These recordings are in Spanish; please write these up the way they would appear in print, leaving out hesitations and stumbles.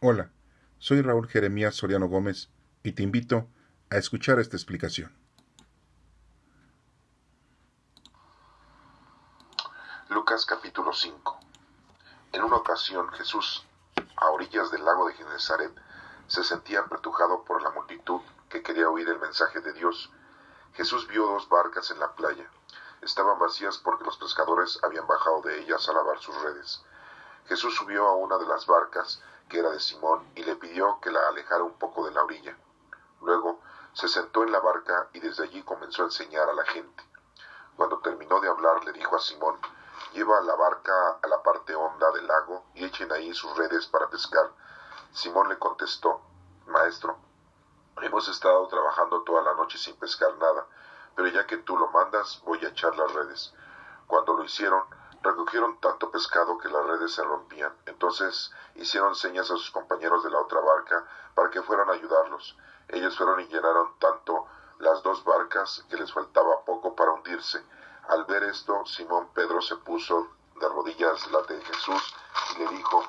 Hola, soy Raúl Jeremías Soriano Gómez y te invito a escuchar esta explicación. Lucas capítulo 5. En una ocasión Jesús, a orillas del lago de Genesaret, se sentía apretujado por la multitud que quería oír el mensaje de Dios. Jesús vio dos barcas en la playa. Estaban vacías porque los pescadores habían bajado de ellas a lavar sus redes. Jesús subió a una de las barcas, que era de Simón, y le pidió que la alejara un poco de la orilla. Luego se sentó en la barca y desde allí comenzó a enseñar a la gente. Cuando terminó de hablar, le dijo a Simón: «Lleva la barca a la parte honda del lago y echen ahí sus redes para pescar». Simón le contestó: «Maestro, hemos estado trabajando toda la noche sin pescar nada, pero ya que tú lo mandas, voy a echar las redes». Cuando lo hicieron, recogieron tanto pescado que las redes se rompían. Entonces hicieron señas a sus compañeros de la otra barca para que fueran a ayudarlos. Ellos fueron y llenaron tanto las dos barcas que les faltaba poco para hundirse. Al ver esto, Simón Pedro se puso de rodillas delante de Jesús y le dijo: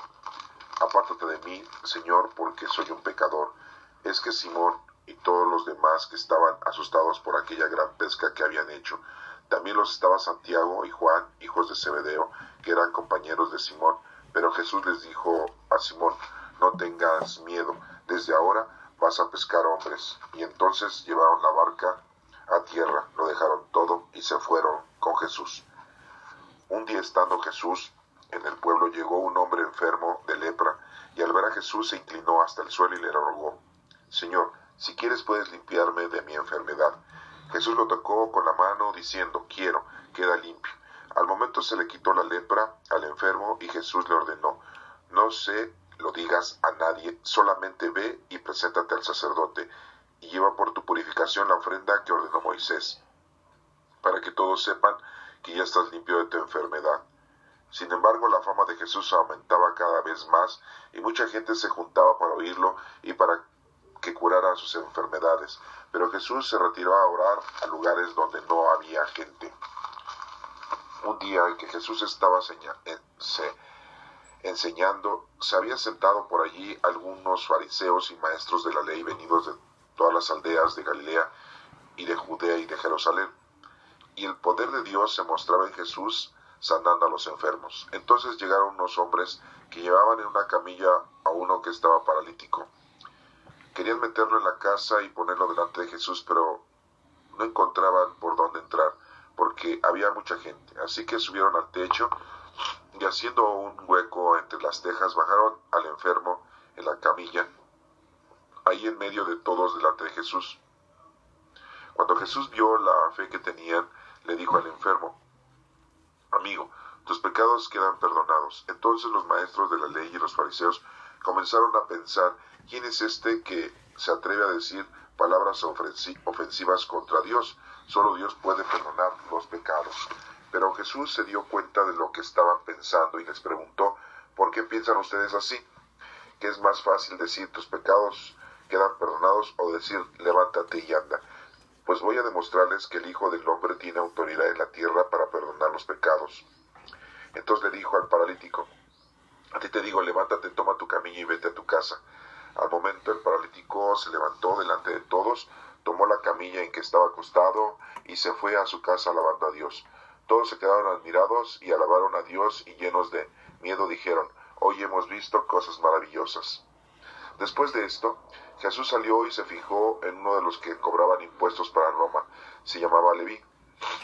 «Apártate de mí, Señor, porque soy un pecador». Es que Simón y todos los demás que estaban asustados por aquella gran pesca que habían hecho. También los estaba Santiago y Juan, hijos de Zebedeo, que eran compañeros de Simón. Pero Jesús les dijo a Simón: «No tengas miedo, desde ahora vas a pescar hombres». Y entonces llevaron la barca a tierra, lo dejaron todo y se fueron con Jesús. Un día, estando Jesús en el pueblo, llegó un hombre enfermo de lepra, y al ver a Jesús se inclinó hasta el suelo y le rogó: «Señor, si quieres puedes limpiarme de mi enfermedad». Jesús lo tocó con la mano diciendo: «Quiero, queda limpio». Al momento se le quitó la lepra al enfermo y Jesús le ordenó: «No se lo digas a nadie, solamente ve y preséntate al sacerdote y lleva por tu purificación la ofrenda que ordenó Moisés, para que todos sepan que ya estás limpio de tu enfermedad». Sin embargo, la fama de Jesús aumentaba cada vez más y mucha gente se juntaba para oírlo y para que curara sus enfermedades. Pero Jesús se retiró a orar a lugares donde no había gente. Un día en que Jesús estaba enseñando, se habían sentado por allí algunos fariseos y maestros de la ley venidos de todas las aldeas de Galilea y de Judea y de Jerusalén. Y el poder de Dios se mostraba en Jesús sanando a los enfermos. Entonces llegaron unos hombres que llevaban en una camilla a uno que estaba paralítico. Querían meterlo en la casa y ponerlo delante de Jesús, pero no encontraban por dónde entrar, porque había mucha gente. Así que subieron al techo y, haciendo un hueco entre las tejas, bajaron al enfermo en la camilla, ahí en medio de todos delante de Jesús. Cuando Jesús vio la fe que tenían, le dijo al enfermo: «Amigo, tus pecados quedan perdonados». Entonces los maestros de la ley y los fariseos comenzaron a pensar: ¿quién es este que se atreve a decir palabras ofensivas contra Dios? Solo Dios puede perdonar los pecados. Pero Jesús se dio cuenta de lo que estaban pensando y les preguntó: ¿por qué piensan ustedes así? ¿Qué es más fácil decir tus pecados quedan perdonados o decir levántate y anda? Pues voy a demostrarles que el Hijo del Hombre tiene autoridad en la tierra para perdonar los pecados. Entonces le dijo al paralítico: a ti te digo, levántate, toma tu camilla y vete a tu casa. Al momento el paralítico se levantó delante de todos, tomó la camilla en que estaba acostado y se fue a su casa alabando a Dios. Todos se quedaron admirados y alabaron a Dios, y llenos de miedo dijeron: hoy hemos visto cosas maravillosas. Después de esto, Jesús salió y se fijó en uno de los que cobraban impuestos para Roma. Se llamaba Leví,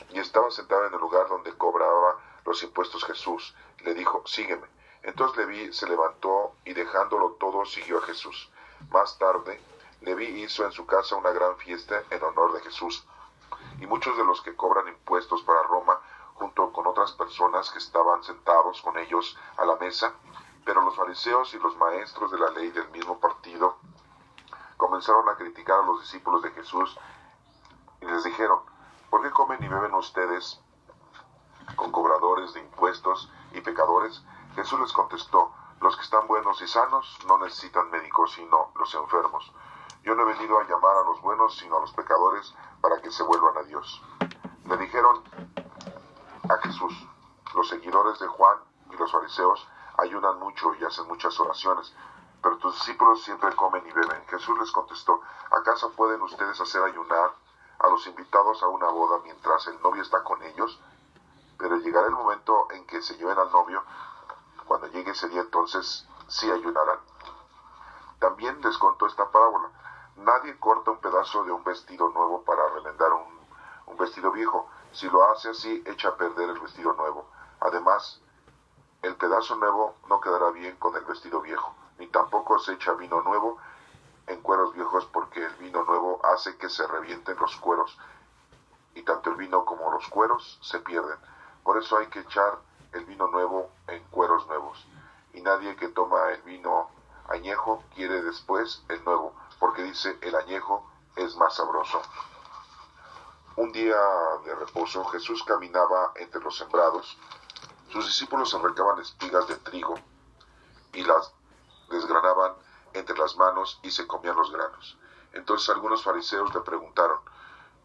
y estaba sentado en el lugar donde cobraba los impuestos Jesús. Le dijo: sígueme. Entonces Leví se levantó y, dejándolo todo, siguió a Jesús. Más tarde, Leví hizo en su casa una gran fiesta en honor de Jesús, y muchos de los que cobran impuestos para Roma, junto con otras personas que estaban sentados con ellos a la mesa. Pero los fariseos y los maestros de la ley del mismo partido comenzaron a criticar a los discípulos de Jesús y les dijeron: ¿por qué comen y beben ustedes con cobradores de impuestos y pecadores? Jesús les contestó: los que están buenos y sanos no necesitan médicos, sino los enfermos. Yo no he venido a llamar a los buenos, sino a los pecadores, para que se vuelvan a Dios. Le dijeron a Jesús: los seguidores de Juan y los fariseos ayunan mucho y hacen muchas oraciones, pero tus discípulos siempre comen y beben. Jesús les contestó, ¿acaso pueden ustedes hacer ayunar a los invitados a una boda mientras el novio está con ellos? Pero llegará el momento en que se lleven al novio. Cuando llegue ese día, entonces sí ayunarán. También les contó esta parábola. Nadie corta un pedazo de un vestido nuevo para remendar un vestido viejo. Si lo hace así, echa a perder el vestido nuevo. Además, el pedazo nuevo no quedará bien con el vestido viejo, ni tampoco se echa vino nuevo en cueros viejos, porque el vino nuevo hace que se revienten los cueros, y tanto el vino como los cueros se pierden. Por eso hay que echar el vino nuevo en cueros nuevos. Y nadie que toma el vino añejo quiere después el nuevo, porque dice, el añejo es más sabroso. Un día de reposo, Jesús caminaba entre los sembrados. Sus discípulos arrancaban espigas de trigo y las desgranaban entre las manos y se comían los granos. Entonces algunos fariseos le preguntaron,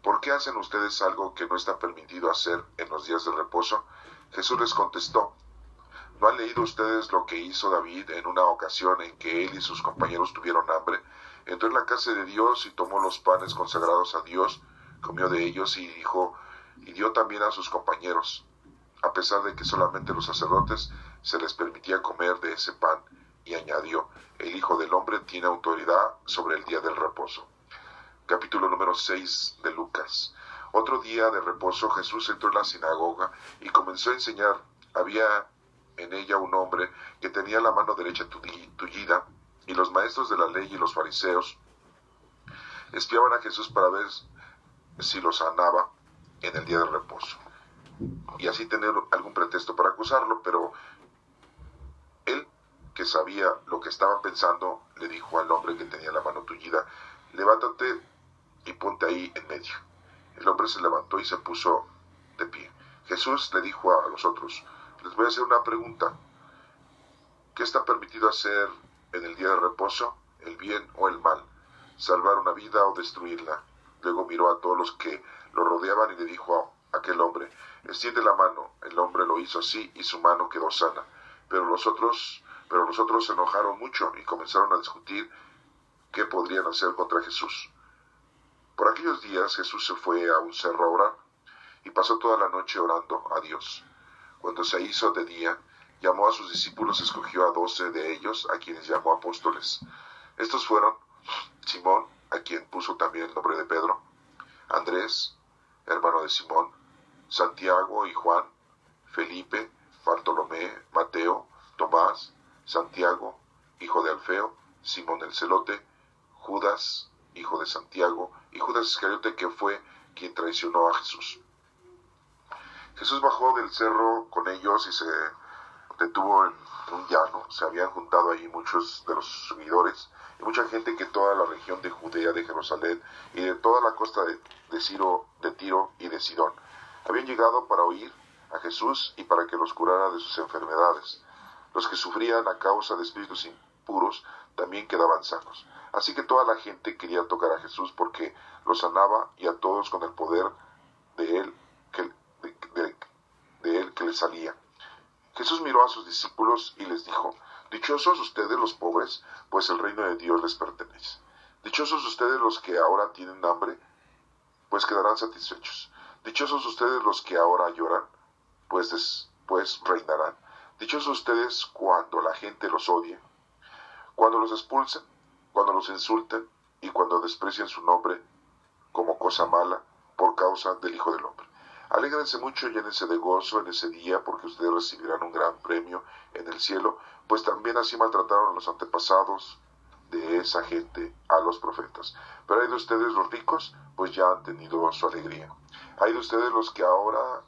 ¿por qué hacen ustedes algo que no está permitido hacer en los días de reposo? Jesús les contestó, ¿no han leído ustedes lo que hizo David en una ocasión en que él y sus compañeros tuvieron hambre? Entró en la casa de Dios y tomó los panes consagrados a Dios, comió de ellos y dio también a sus compañeros, a pesar de que solamente los sacerdotes se les permitía comer de ese pan, y añadió, el Hijo del Hombre tiene autoridad sobre el día del reposo. Capítulo número 6 de Lucas. Otro día de reposo, Jesús entró en la sinagoga y comenzó a enseñar. Había en ella un hombre que tenía la mano derecha tullida, y los maestros de la ley y los fariseos espiaban a Jesús para ver si lo sanaba en el día de reposo, y así tener algún pretexto para acusarlo. Pero él, que sabía lo que estaban pensando, le dijo al hombre que tenía la mano tullida, levántate y ponte ahí en medio. El hombre se levantó y se puso de pie. Jesús le dijo a los otros, les voy a hacer una pregunta. ¿Qué está permitido hacer en el día de reposo? ¿El bien o el mal? ¿Salvar una vida o destruirla? Luego miró a todos los que lo rodeaban y le dijo a aquel hombre, extiende la mano. El hombre lo hizo así y su mano quedó sana. Pero los otros se enojaron mucho y comenzaron a discutir qué podrían hacer contra Jesús. Por aquellos días Jesús se fue a un cerro a orar y pasó toda la noche orando a Dios. Cuando se hizo de día, llamó a sus discípulos, escogió a 12 de ellos, a quienes llamó apóstoles. Estos fueron Simón, a quien puso también el nombre de Pedro, Andrés, hermano de Simón, Santiago y Juan, Felipe, Bartolomé, Mateo, Tomás, Santiago, hijo de Alfeo, Simón el Celote, Judas, hijo de Santiago, y Judas Iscariote, que fue quien traicionó a Jesús. Jesús bajó del cerro con ellos y se detuvo en un llano. Se habían juntado allí muchos de los seguidores y mucha gente que toda la región de Judea, de Jerusalén y de toda la costa de Tiro y de Sidón habían llegado para oír a Jesús y para que los curara de sus enfermedades. Los que sufrían a causa de espíritus impuros también quedaban sanos. Así que toda la gente quería tocar a Jesús porque lo sanaba, y a todos con el poder de él que le salía. Jesús miró a sus discípulos y les dijo, dichosos ustedes los pobres, pues el reino de Dios les pertenece. Dichosos ustedes los que ahora tienen hambre, pues quedarán satisfechos. Dichosos ustedes los que ahora lloran, pues después reinarán. Dichosos ustedes cuando la gente los odie, cuando los expulsen, cuando los insulten y cuando desprecien su nombre como cosa mala por causa del Hijo del Hombre. Alégrense mucho y llénense de gozo en ese día, porque ustedes recibirán un gran premio en el cielo, pues también así maltrataron a los antepasados de esa gente, a los profetas. Pero hay de ustedes los ricos, pues ya han tenido su alegría. Hay de ustedes los que ahora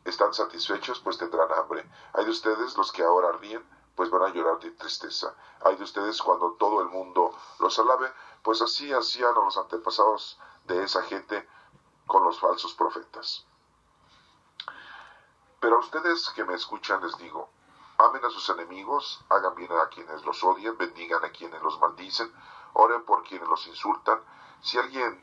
están satisfechos, pues tendrán hambre. Hay de ustedes los que ahora ríen, pues van a llorar de tristeza. Hay de ustedes cuando todo el mundo los alabe, pues así hacían a los antepasados de esa gente con los falsos profetas. Pero a ustedes que me escuchan les digo, amen a sus enemigos, hagan bien a quienes los odian, bendigan a quienes los maldicen, oren por quienes los insultan. Si alguien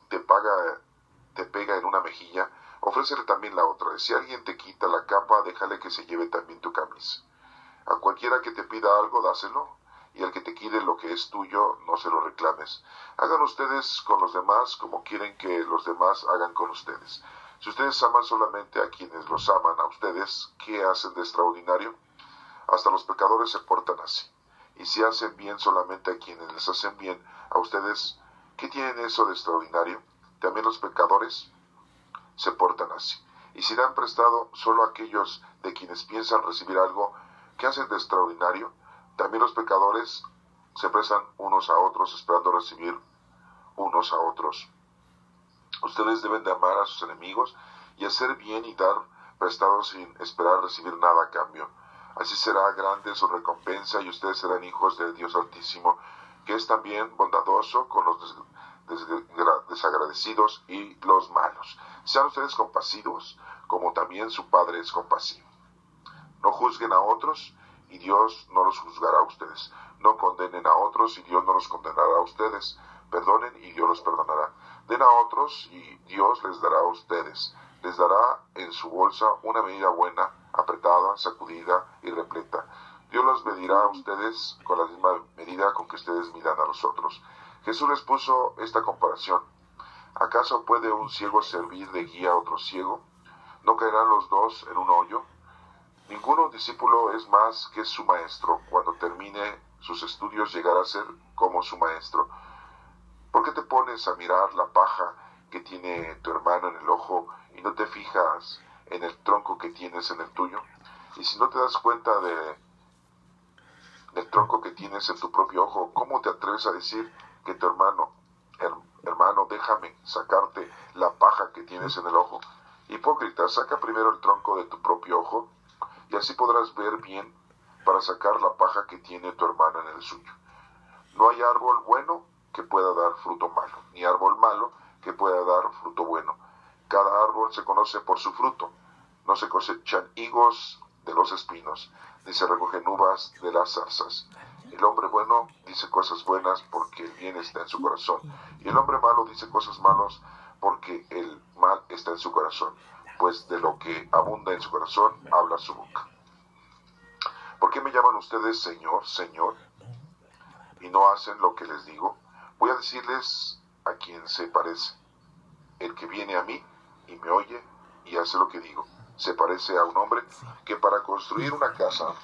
te pega en una mejilla, ofrécele también la otra. Si alguien te quita la capa, déjale que se lleve también tu camisa. A cualquiera que te pida algo, dáselo, y al que te quite lo que es tuyo, no se lo reclames. Hagan ustedes con los demás como quieren que los demás hagan con ustedes. Si ustedes aman solamente a quienes los aman a ustedes, ¿qué hacen de extraordinario? Hasta los pecadores se portan así. Y si hacen bien solamente a quienes les hacen bien a ustedes, ¿qué tienen eso de extraordinario? También los pecadores se portan así. Y si dan prestado solo a aquellos de quienes piensan recibir algo, ¿qué hacen de extraordinario? También los pecadores se prestan unos a otros esperando recibir unos a otros. Ustedes deben de amar a sus enemigos y hacer bien y dar prestado sin esperar recibir nada a cambio. Así será grande su recompensa y ustedes serán hijos del Dios Altísimo, que es también bondadoso con los desagradecidos y los malos. Sean ustedes compasivos, como también su Padre es compasivo. No juzguen a otros y Dios no los juzgará a ustedes. No condenen a otros y Dios no los condenará a ustedes. Perdonen y Dios los perdonará. Den a otros y Dios les dará a ustedes. Les dará en su bolsa una medida buena, apretada, sacudida y repleta. Dios los medirá a ustedes con la misma medida con que ustedes midan a los otros. Jesús les puso esta comparación. ¿Acaso puede un ciego servir de guía a otro ciego? ¿No caerán los dos en un hoyo? Ningún discípulo es más que su maestro. Cuando termine sus estudios llegará a ser como su maestro. ¿Por qué te pones a mirar la paja que tiene tu hermano en el ojo y no te fijas en el tronco que tienes en el tuyo? Y si no te das cuenta del tronco que tienes en tu propio ojo, ¿cómo te atreves a decir que tu hermano, déjame sacarte la paja que tienes en el ojo? Hipócrita, saca primero el tronco de tu propio ojo, y así podrás ver bien para sacar la paja que tiene tu hermano en el suyo. No hay árbol bueno que pueda dar fruto malo, ni árbol malo que pueda dar fruto bueno. Cada árbol se conoce por su fruto. No se cosechan higos de los espinos, ni se recogen uvas de las zarzas. El hombre bueno dice cosas buenas porque el bien está en su corazón, y el hombre malo dice cosas malas porque el mal está en su corazón, pues de lo que abunda en su corazón habla su boca. ¿Por qué me llaman ustedes Señor, Señor, y no hacen lo que les digo? Voy a decirles a quién se parece. El que viene a mí y me oye y hace lo que digo, se parece a un hombre que para construir una casa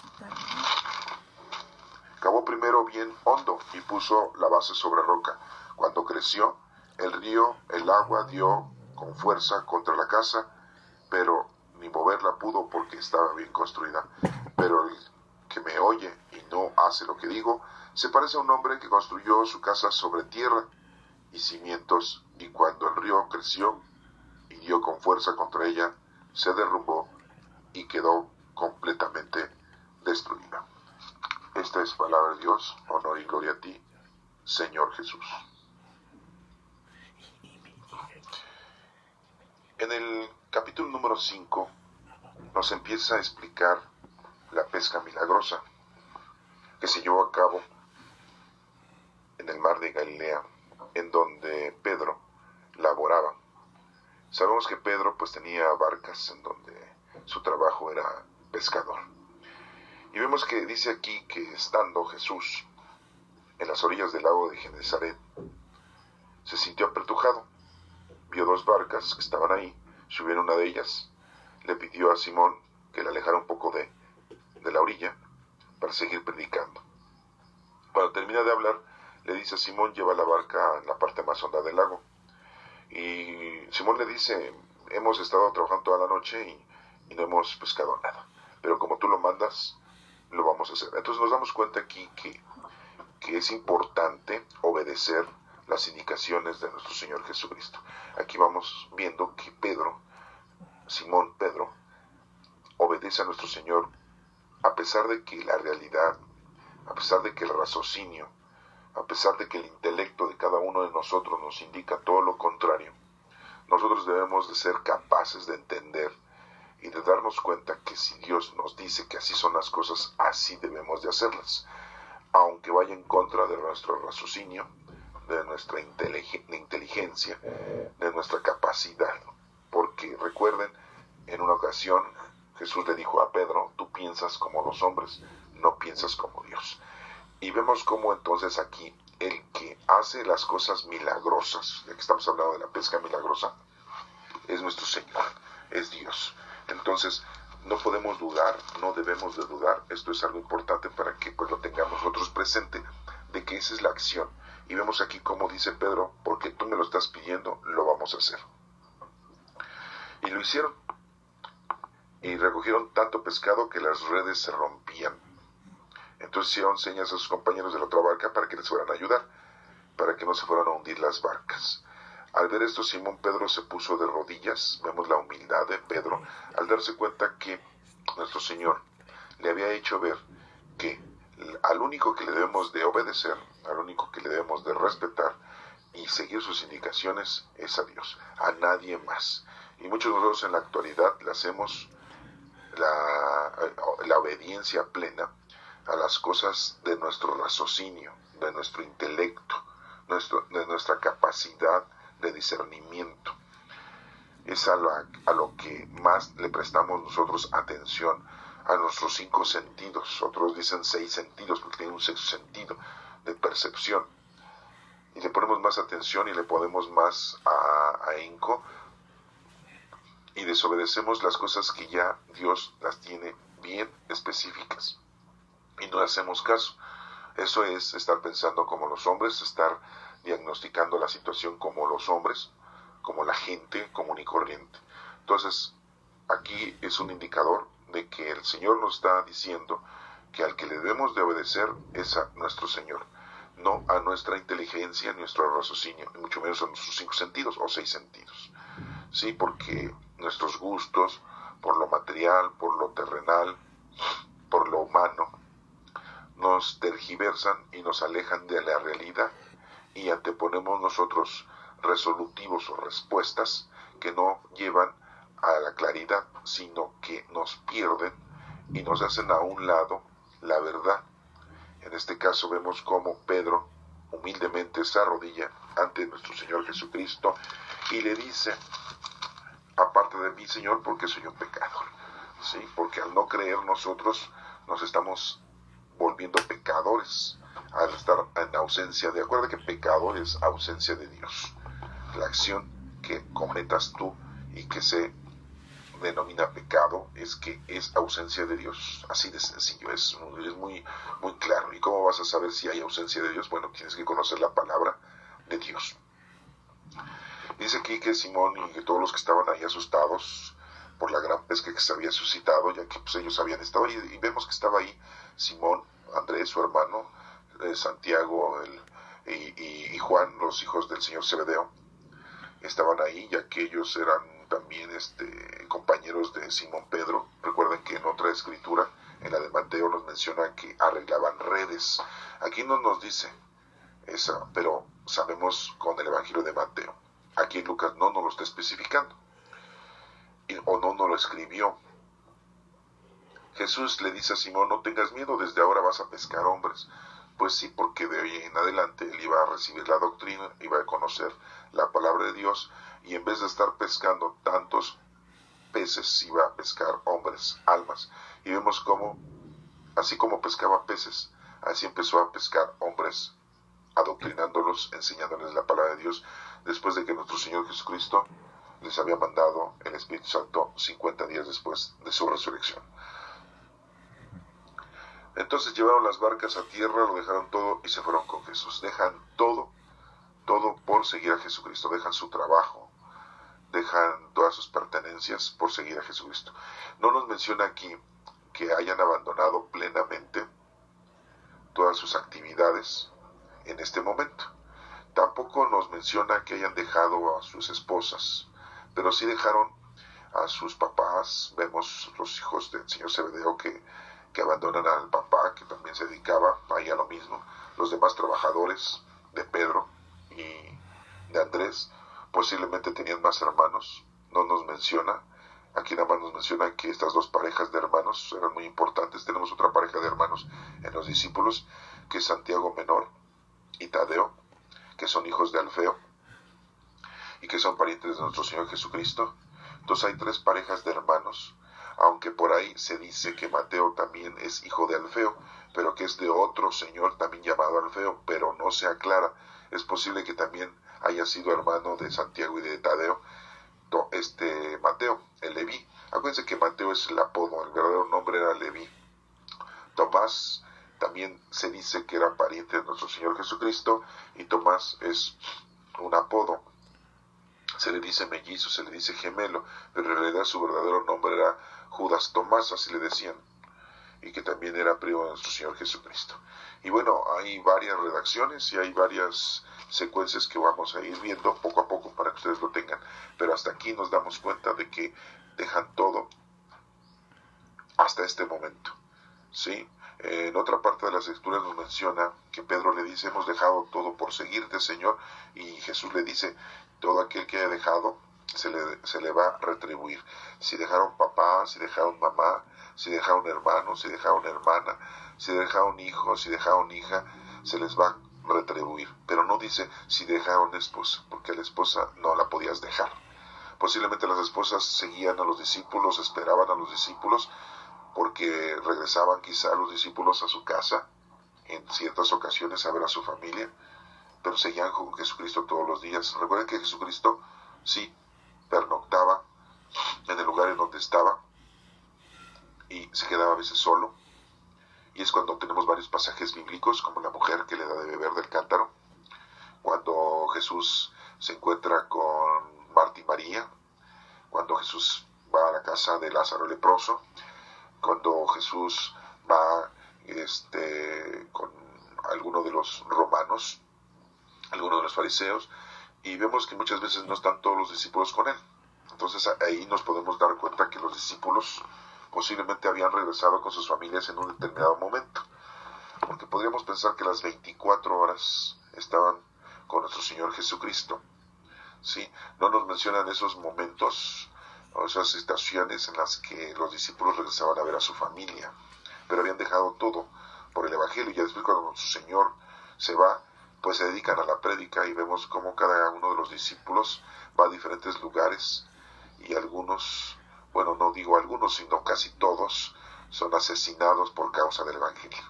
cavó primero bien hondo y puso la base sobre roca. Cuando creció el río, el agua dio con fuerza contra la casa, pero ni moverla pudo porque estaba bien construida. Pero el que me oye y no hace lo que digo, se parece a un hombre que construyó su casa sobre tierra y cimientos, y cuando el río creció y dio con fuerza contra ella, se derrumbó y quedó completamente destruida. Esta es palabra de Dios. Honor y gloria a ti, Señor Jesús. En el capítulo número 5 nos empieza a explicar la pesca milagrosa que se llevó a cabo en el mar de Galilea, en donde Pedro laboraba. Sabemos que Pedro pues tenía barcas en donde su trabajo era pescador. Y vemos que dice aquí que estando Jesús en las orillas del lago de Genesaret, se sintió apretujado. Vio dos barcas que estaban ahí, subió en una de ellas, le pidió a Simón que la alejara un poco de la orilla para seguir predicando. Cuando termina de hablar, le dice a Simón, lleva la barca en la parte más honda del lago. Y Simón le dice, hemos estado trabajando toda la noche y no hemos pescado nada, pero como tú lo mandas, lo vamos a hacer. Entonces nos damos cuenta aquí que es importante obedecer las indicaciones de nuestro Señor Jesucristo. Aquí vamos viendo que Simón Pedro, obedece a nuestro Señor a pesar de que la realidad, a pesar de que el raciocinio, a pesar de que el intelecto de cada uno de nosotros nos indica todo lo contrario. Nosotros debemos de ser capaces de entender y de darnos cuenta que si Dios nos dice que así son las cosas, así debemos de hacerlas, aunque vaya en contra de nuestro raciocinio, de nuestra inteligencia, de nuestra capacidad. Porque recuerden, en una ocasión Jesús le dijo a Pedro, tú piensas como los hombres, no piensas como Dios. Y vemos cómo entonces aquí el que hace las cosas milagrosas, ya que estamos hablando de la pesca milagrosa, es nuestro Señor, es Dios. Entonces, no podemos dudar, no debemos de dudar. Esto es algo importante para que pues lo tengamos nosotros presente, de que esa es la acción. Y vemos aquí cómo dice Pedro, porque tú me lo estás pidiendo, lo vamos a hacer. Y lo hicieron. Y recogieron tanto pescado que las redes se rompían. Entonces hicieron señas a sus compañeros de la otra barca para que les fueran a ayudar, para que no se fueran a hundir las barcas. Al ver esto, Simón Pedro se puso de rodillas. Vemos la humildad de Pedro al darse cuenta que nuestro Señor le había hecho ver que al único que le debemos de obedecer, al único que le debemos de respetar y seguir sus indicaciones es a Dios, a nadie más. Y muchos de nosotros en la actualidad le hacemos la obediencia plena a las cosas de nuestro raciocinio, de nuestro intelecto, de nuestra capacidad de discernimiento. Es a lo que más le prestamos nosotros atención, a nuestros 5 sentidos. Otros dicen 6 sentidos porque tiene un 6º sentido de percepción. Y le ponemos más atención y le ponemos más ahínco y desobedecemos las cosas que ya Dios las tiene bien específicas y no hacemos caso. Eso es estar pensando como los hombres, estar diagnosticando la situación como los hombres, como la gente común y corriente. Entonces, aquí es un indicador de que el Señor nos está diciendo que al que le debemos de obedecer es a nuestro Señor, no a nuestra inteligencia, nuestro raciocinio, y mucho menos a nuestros 5 sentidos o 6 sentidos. Sí, porque nuestros gustos, por lo material, por lo terrenal, por lo humano, nos tergiversan y nos alejan de la realidad y anteponemos nosotros resolutivos o respuestas que no llevan a la claridad, sino que nos pierden y nos hacen a un lado la verdad. En este caso vemos cómo Pedro humildemente se arrodilla ante nuestro Señor Jesucristo y le dice: aparte de mí, Señor, porque soy un pecador. ¿Sí? Porque al no creer nosotros nos estamos volviendo pecadores al estar en ausencia de... Acuérdate que pecador es ausencia de Dios. La acción que cometas tú y que se denomina pecado es que es ausencia de Dios. Así de sencillo, es muy, muy claro. ¿Y cómo vas a saber si hay ausencia de Dios? Bueno, tienes que conocer la palabra de Dios. Dice aquí que Simón y que todos los que estaban ahí asustados por la gran pesca que se había suscitado, ya que pues, ellos habían estado ahí, y vemos que estaba ahí Simón, Andrés, su hermano, Santiago y Juan, los hijos del señor Zebedeo, estaban ahí, ya que ellos eran también compañeros de Simón Pedro. Recuerden que en otra escritura, en la de Mateo, nos menciona que arreglaban redes. Aquí no nos dice esa, pero sabemos con el Evangelio de Mateo. Aquí en Lucas no nos lo está especificando, o no nos lo escribió. Jesús le dice a Simón: no tengas miedo, desde ahora vas a pescar hombres. Pues sí, porque de hoy en adelante él iba a recibir la doctrina, iba a conocer la palabra de Dios, y en vez de estar pescando tantos peces, iba a pescar hombres, almas. Y vemos cómo, así como pescaba peces, así empezó a pescar hombres, adoctrinándolos, enseñándoles la palabra de Dios, después de que nuestro Señor Jesucristo les había mandado el Espíritu Santo 50 días después de su resurrección. Entonces llevaron las barcas a tierra, lo dejaron todo y se fueron con Jesús. Dejan todo por seguir a Jesucristo. Dejan su trabajo, dejan todas sus pertenencias por seguir a Jesucristo. No nos menciona aquí que hayan abandonado plenamente todas sus actividades en este momento. Tampoco nos menciona que hayan dejado a sus esposas, pero sí dejaron a sus papás. Vemos los hijos del señor Zebedeo que abandonan al papá, que también se dedicaba ahí a lo mismo. Los demás trabajadores de Pedro y de Andrés posiblemente tenían más hermanos. No nos menciona. Aquí nada más nos menciona que estas dos parejas de hermanos eran muy importantes. Tenemos otra pareja de hermanos en los discípulos, que es Santiago menor y Tadeo, que son hijos de Alfeo y que son parientes de nuestro Señor Jesucristo. Entonces hay 3 parejas de hermanos aunque por ahí se dice que Mateo también es hijo de Alfeo, pero que es de otro señor también llamado Alfeo, pero no se aclara. Es posible que también haya sido hermano de Santiago y de Tadeo, Mateo, el Leví. Acuérdense que Mateo es el apodo, el verdadero nombre era Leví. Tomás también se dice que era pariente de nuestro Señor Jesucristo, y Tomás es un apodo. Se le dice mellizo, se le dice gemelo, pero en realidad su verdadero nombre era Judas Tomás, así le decían, y que también era primo de nuestro Señor Jesucristo. Y bueno, hay varias redacciones y hay varias secuencias que vamos a ir viendo poco a poco para que ustedes lo tengan, pero hasta aquí nos damos cuenta de que dejan todo hasta este momento, ¿sí? En otra parte de las escrituras nos menciona que Pedro le dice: hemos dejado todo por seguirte, Señor, y Jesús le dice: todo aquel que haya dejado se le va a retribuir. Si dejaron papá, si dejaron mamá, si dejaron hermano, si dejaron hermana, si dejaron hijo, si dejaron hija, se les va a retribuir. Pero no dice si dejaron esposa, porque la esposa no la podías dejar. Posiblemente las esposas seguían a los discípulos, esperaban a los discípulos, porque regresaban quizá los discípulos a su casa en ciertas ocasiones a ver a su familia, pero seguían con Jesucristo todos los días. Recuerden que Jesucristo sí pernoctaba en el lugar en donde estaba y se quedaba a veces solo, y es cuando tenemos varios pasajes bíblicos, como la mujer que le da de beber del cántaro, cuando Jesús se encuentra con Marta y María, cuando Jesús va a la casa de Lázaro el leproso, cuando Jesús va con alguno de los romanos, alguno de los fariseos, y vemos que muchas veces no están todos los discípulos con él. Entonces ahí nos podemos dar cuenta que los discípulos posiblemente habían regresado con sus familias en un determinado momento, porque podríamos pensar que las 24 horas estaban con nuestro Señor Jesucristo, ¿sí? No nos mencionan esos momentos o esas situaciones en las que los discípulos regresaban a ver a su familia, pero habían dejado todo por el Evangelio. Y ya después, cuando nuestro Señor se va, pues se dedican a la prédica, y vemos cómo cada uno de los discípulos va a diferentes lugares, y algunos, bueno, no digo algunos, sino casi todos, son asesinados por causa del Evangelio.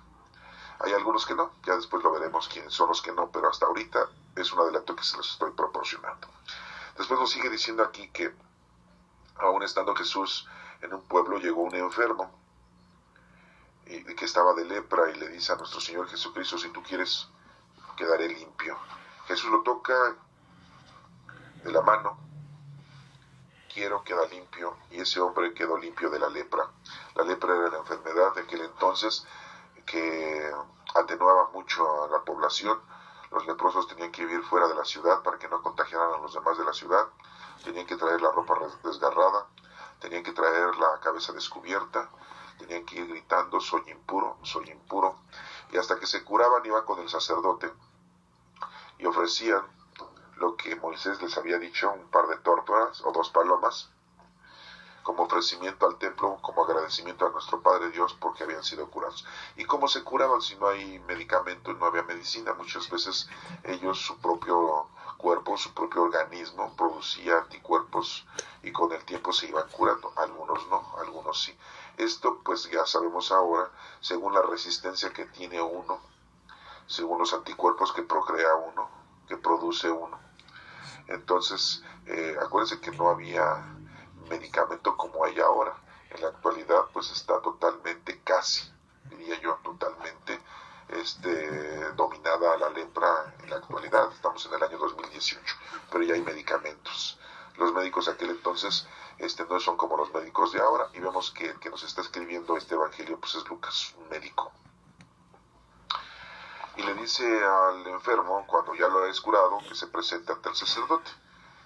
Hay algunos que no, ya después lo veremos quiénes son los que no, pero hasta ahorita es un adelanto que se los estoy proporcionando. Después nos sigue diciendo aquí que aún estando Jesús en un pueblo, llegó un enfermo y que estaba de lepra, y le dice a nuestro Señor Jesucristo: si tú quieres, quedaré limpio. Jesús lo toca de la mano: quiero, queda limpio, y ese hombre quedó limpio de la lepra. La lepra era la enfermedad de aquel entonces que atenuaba mucho a la población. Los leprosos tenían que vivir fuera de la ciudad para que no contagiaran a los demás de la ciudad. Tenían que traer la ropa desgarrada, tenían que traer la cabeza descubierta, tenían que ir gritando: soy impuro, soy impuro. Y hasta que se curaban, iban con el sacerdote y ofrecían lo que Moisés les había dicho: un par de tórtolas o 2 palomas, como ofrecimiento al templo, como agradecimiento a nuestro Padre Dios porque habían sido curados. ¿Y cómo se curaban si no hay medicamento, no había medicina? Muchas veces ellos, su propio cuerpo, su propio organismo producía anticuerpos, y con el tiempo se iban curando. Algunos no, algunos sí. Esto pues ya sabemos ahora, según la resistencia que tiene uno, según los anticuerpos que procrea uno, que produce uno. Entonces, acuérdense que no había medicamento como hay ahora. En la actualidad pues está totalmente, casi, diría yo, totalmente dominada la lepra en la actualidad. Estamos en el año 2018, pero ya hay medicamentos. Los médicos de aquel entonces no son como los médicos de ahora, y vemos que el que nos está escribiendo este evangelio pues es Lucas, un médico. Y le dice al enfermo, cuando ya lo ha curado, que se presente ante el sacerdote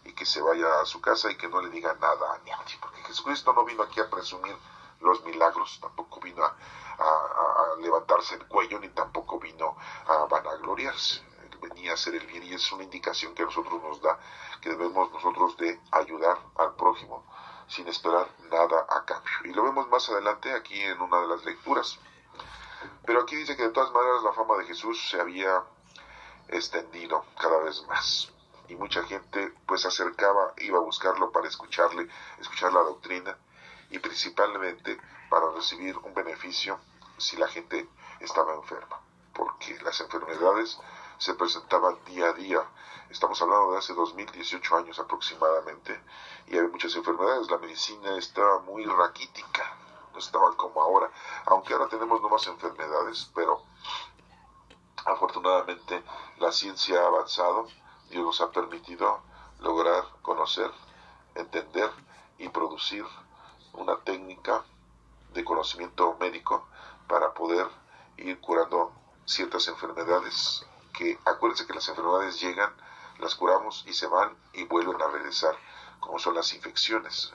y que se vaya a su casa y que no le diga nada a nadie, porque Jesucristo no vino aquí a presumir los milagros, tampoco vino a levantarse el cuello, ni tampoco vino a vanagloriarse. Él venía a hacer el bien, y es una indicación que a nosotros nos da, que debemos nosotros de ayudar al prójimo sin esperar nada a cambio. Y lo vemos más adelante aquí en una de las lecturas. Pero aquí dice que de todas maneras la fama de Jesús se había extendido cada vez más, y mucha gente pues se acercaba, iba a buscarlo para escuchar la doctrina, y principalmente para recibir un beneficio si la gente estaba enferma, porque las enfermedades se presentaban día a día. Estamos hablando de hace 2018 años aproximadamente, y había muchas enfermedades. La medicina estaba muy raquítica, no estaba como ahora, aunque ahora tenemos nuevas enfermedades, pero afortunadamente la ciencia ha avanzado. Dios nos ha permitido lograr conocer, entender y producir una técnica de conocimiento médico para poder ir curando ciertas enfermedades, que acuérdense que las enfermedades llegan, las curamos y se van y vuelven a regresar, como son las infecciones.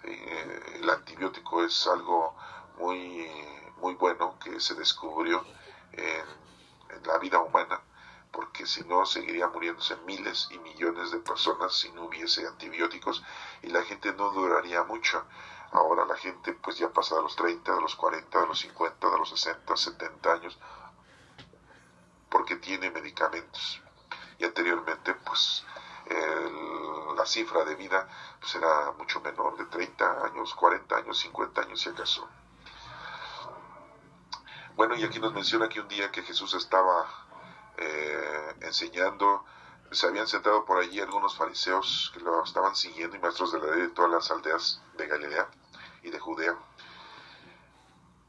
El antibiótico es algo muy, muy bueno que se descubrió en la vida humana, porque si no seguirían muriéndose miles y millones de personas si no hubiese antibióticos, y la gente no duraría mucho. Ahora la gente pues ya pasa de los 30, de los 40, de los 50, de los 60, 70 años, porque tiene medicamentos. Y anteriormente pues la cifra de vida pues era mucho menor, de 30 años, 40 años, 50 años si acaso. Bueno, y aquí nos menciona que un día que Jesús estaba enseñando, se habían sentado por allí algunos fariseos que lo estaban siguiendo, y maestros de la ley de todas las aldeas de Galilea y de Judea.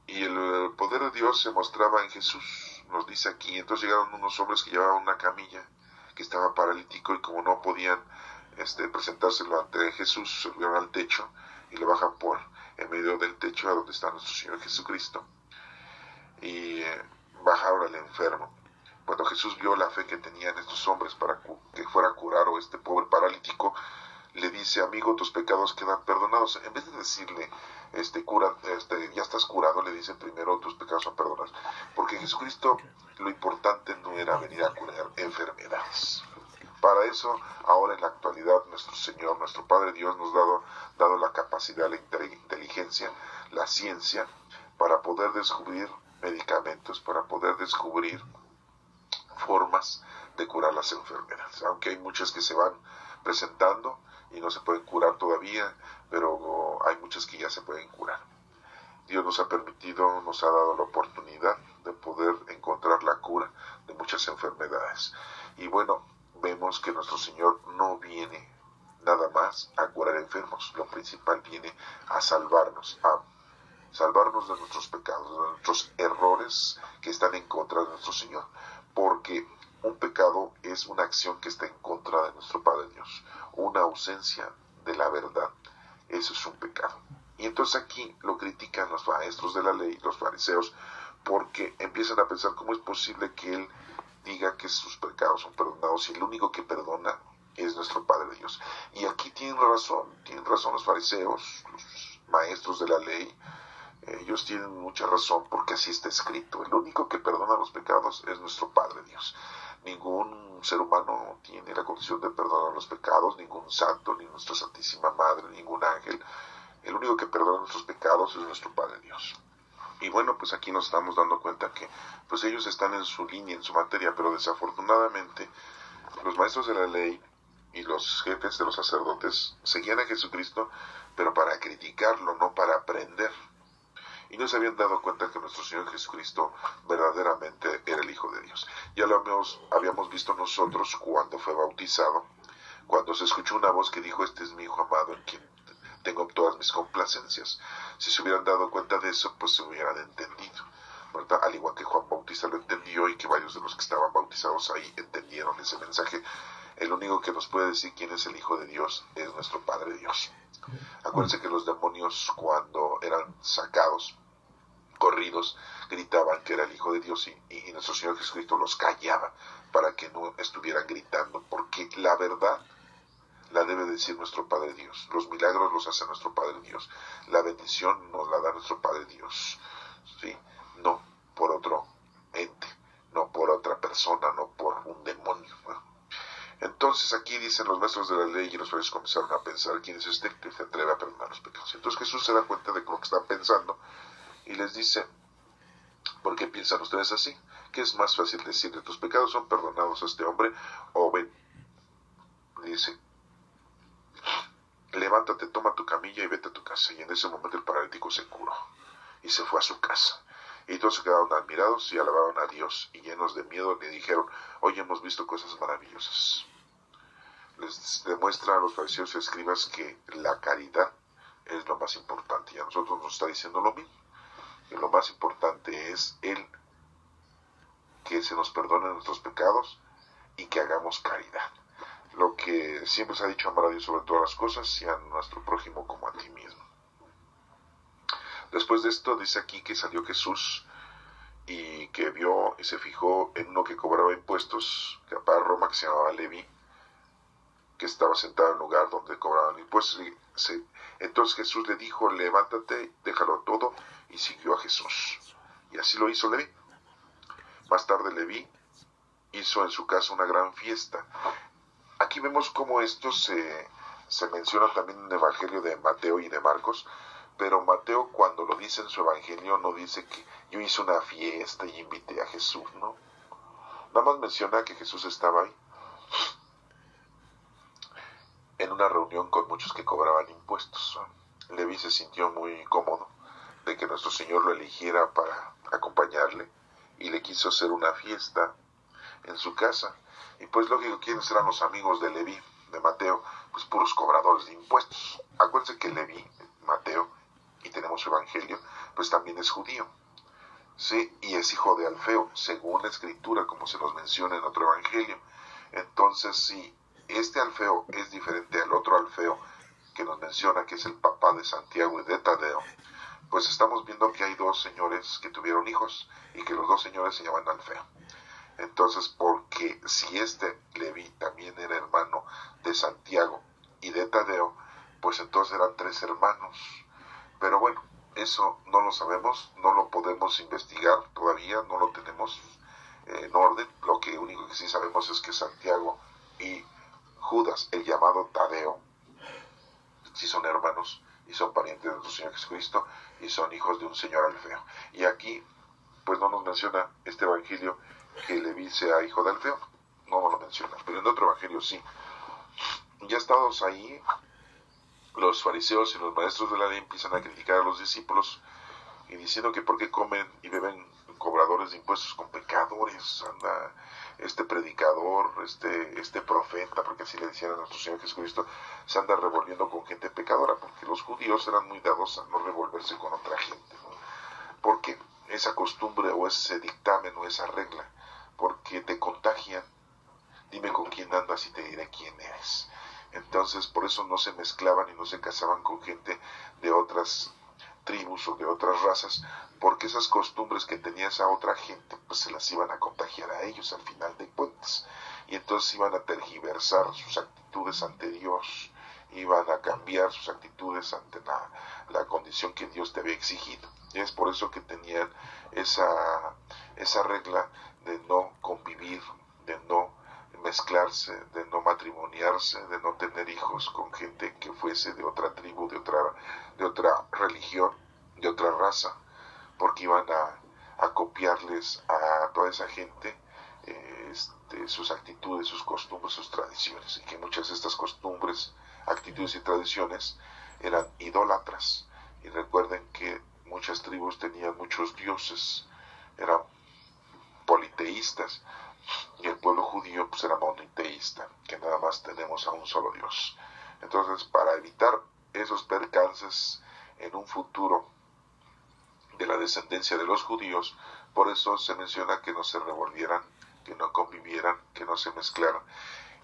Y el poder de Dios se mostraba en Jesús, nos dice aquí. Entonces llegaron unos hombres que llevaban una camilla, que estaba paralítico, y como no podían presentárselo ante Jesús, se subieron al techo y lo bajan por en medio del techo a donde está nuestro Señor Jesucristo, y bajaron al enfermo. Cuando Jesús vio la fe que tenían estos hombres para que fuera a curar a este pobre paralítico, le dice: amigo, tus pecados quedan perdonados. En vez de decirle, ya estás curado, le dice primero: tus pecados son perdonados. Porque Jesucristo, lo importante no era venir a curar enfermedades. Para eso, ahora en la actualidad, nuestro Señor, nuestro Padre Dios, nos ha dado la capacidad, la inteligencia, la ciencia, para poder descubrir medicamentos, para poder descubrir formas de curar las enfermedades, aunque hay muchas que se van presentando y no se pueden curar todavía, pero hay muchas que ya se pueden curar. Dios nos ha permitido, nos ha dado la oportunidad de poder encontrar la cura de muchas enfermedades. Y bueno, vemos que nuestro Señor no viene nada más a curar enfermos, lo principal, viene a salvarnos de nuestros pecados, de nuestros errores que están en contra de nuestro Señor, porque un pecado es una acción que está en contra de nuestro Padre Dios, una ausencia de la verdad. Eso es un pecado. Y entonces aquí lo critican los maestros de la ley, los fariseos, porque empiezan a pensar: ¿cómo es posible que Él diga que sus pecados son perdonados si el único que perdona es nuestro Padre Dios? Y aquí tienen razón los fariseos, los maestros de la ley. Ellos tienen mucha razón, porque así está escrito: el único que perdona los pecados es nuestro Padre Dios. Ningún ser humano tiene la condición de perdonar los pecados, ningún santo, ni nuestra Santísima Madre, ningún ángel. El único que perdona nuestros pecados es nuestro Padre Dios. Y bueno, pues aquí nos estamos dando cuenta que pues ellos están en su línea, en su materia, pero desafortunadamente los maestros de la ley y los jefes de los sacerdotes seguían a Jesucristo, pero para criticarlo, no para aprender. Y no se habían dado cuenta que nuestro Señor Jesucristo verdaderamente era el Hijo de Dios. Ya lo habíamos visto nosotros cuando fue bautizado, cuando se escuchó una voz que dijo: este es mi Hijo amado, en quien tengo todas mis complacencias. Si se hubieran dado cuenta de eso, pues se hubieran entendido, ¿verdad? Al igual que Juan Bautista lo entendió, y que varios de los que estaban bautizados ahí entendieron ese mensaje. El único que nos puede decir quién es el Hijo de Dios es nuestro Padre Dios. Acuérdense que los demonios, cuando eran sacados, corridos, gritaban que era el Hijo de Dios, y nuestro Señor Jesucristo los callaba para que no estuvieran gritando, porque la verdad la debe decir nuestro Padre Dios. Los milagros los hace nuestro Padre Dios. La bendición nos la da nuestro Padre Dios, ¿sí? No por otro ente, no por otra persona, no por un demonio, ¿no? Entonces aquí dicen los maestros de la ley y los fariseos comenzaron a pensar: ¿quién es este que se atreve a perdonar los pecados? Entonces Jesús se da cuenta de lo que están pensando y les dice: ¿por qué piensan ustedes así? ¿Qué es más fácil decirle: tus pecados son perdonados a este hombre? O ven, dice, levántate, toma tu camilla y vete a tu casa. Y en ese momento el paralítico se curó y se fue a su casa. Y todos se quedaron admirados y alabaron a Dios, y llenos de miedo le dijeron: hoy hemos visto cosas maravillosas. Les demuestra a los fariseos y escribas que la caridad es lo más importante, y a nosotros nos está diciendo lo mismo, que lo más importante es que se nos perdonen nuestros pecados y que hagamos caridad. Lo que siempre se ha dicho: amar a Dios sobre todas las cosas y a nuestro prójimo como a ti mismo. Después de esto dice aquí que salió Jesús y que vio y se fijó en uno que cobraba impuestos, que para Roma, que se llamaba Leví, que estaba sentado en el lugar donde cobraban impuestos. Entonces Jesús le dijo: levántate, déjalo todo, y siguió a Jesús. Y así lo hizo Leví. Más tarde Leví hizo en su casa una gran fiesta. Aquí vemos cómo esto se menciona también en el Evangelio de Mateo y de Marcos, pero Mateo, cuando lo dice en su Evangelio, no dice que yo hice una fiesta y invité a Jesús, ¿no? Nada más menciona que Jesús estaba ahí en una reunión con muchos que cobraban impuestos. Leví se sintió muy cómodo de que nuestro Señor lo eligiera para acompañarle y le quiso hacer una fiesta en su casa. Y pues lógico, ¿quiénes eran los amigos de Leví, de Mateo? Pues puros cobradores de impuestos. Acuérdense que Leví, Mateo, y tenemos su Evangelio, pues también es judío, ¿sí? Y es hijo de Alfeo, según la Escritura, como se nos menciona en otro Evangelio. Entonces, si este Alfeo es diferente al otro Alfeo que nos menciona, que es el papá de Santiago y de Tadeo, pues estamos viendo que hay dos señores que tuvieron hijos y que los dos señores se llaman Alfeo. Entonces, porque si este Leví también era hermano de Santiago y de Tadeo, pues entonces eran tres hermanos. Pero bueno, eso no lo sabemos, no lo podemos investigar todavía, no lo tenemos en orden. Lo que único que sí sabemos es que Santiago y Judas, el llamado Tadeo, sí son hermanos y son parientes de nuestro Señor Jesucristo y son hijos de un señor Alfeo. Y aquí pues no nos menciona este Evangelio que Leví sea hijo de Alfeo, no nos lo menciona, pero en otro Evangelio sí. Ya estados ahí, los fariseos y los maestros de la ley empiezan a criticar a los discípulos y diciendo que por qué comen y beben cobradores de impuestos con pecadores. Anda este predicador, este profeta, porque así le decían a nuestro Señor Jesucristo, se anda revolviendo con gente pecadora, porque los judíos eran muy dados a no revolverse con otra gente, ¿no? Porque esa costumbre o ese dictamen o esa regla, porque te contagian. Dime con quién andas y te diré quién eres. Entonces, por eso no se mezclaban y no se casaban con gente de otras tribus o de otras razas, porque esas costumbres que tenía esa otra gente, pues se las iban a contagiar a ellos al final de cuentas. Y entonces iban a tergiversar sus actitudes ante Dios, iban a cambiar sus actitudes ante la condición que Dios te había exigido. Y es por eso que tenían esa regla de no convivir, de no mezclarse, de no matrimoniarse, de no tener hijos con gente que fuese de otra tribu, de otra religión, de otra raza, porque iban a copiarles a toda esa gente sus actitudes, sus costumbres, sus tradiciones, y que muchas de estas costumbres, actitudes y tradiciones eran idólatras. Y recuerden que muchas tribus tenían muchos dioses, eran politeístas, y el pueblo judío pues era monoteísta, que nada más tenemos a un solo Dios. Entonces, para evitar esos percances en un futuro de la descendencia de los judíos, por eso se menciona que no se revolvieran, que no convivieran, que no se mezclaran.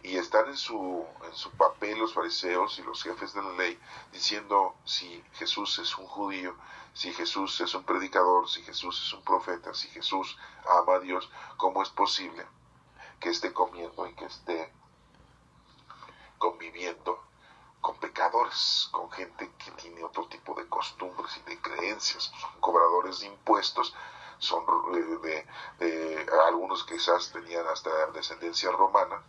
Y están en su papel los fariseos y los jefes de la ley diciendo si Jesús es un judío, si Jesús es un predicador, si Jesús es un profeta, si Jesús ama a Dios, ¿cómo es posible que esté comiendo y que esté conviviendo con pecadores, con gente que tiene otro tipo de costumbres y de creencias? Son cobradores de impuestos, son algunos quizás tenían hasta descendencia romana,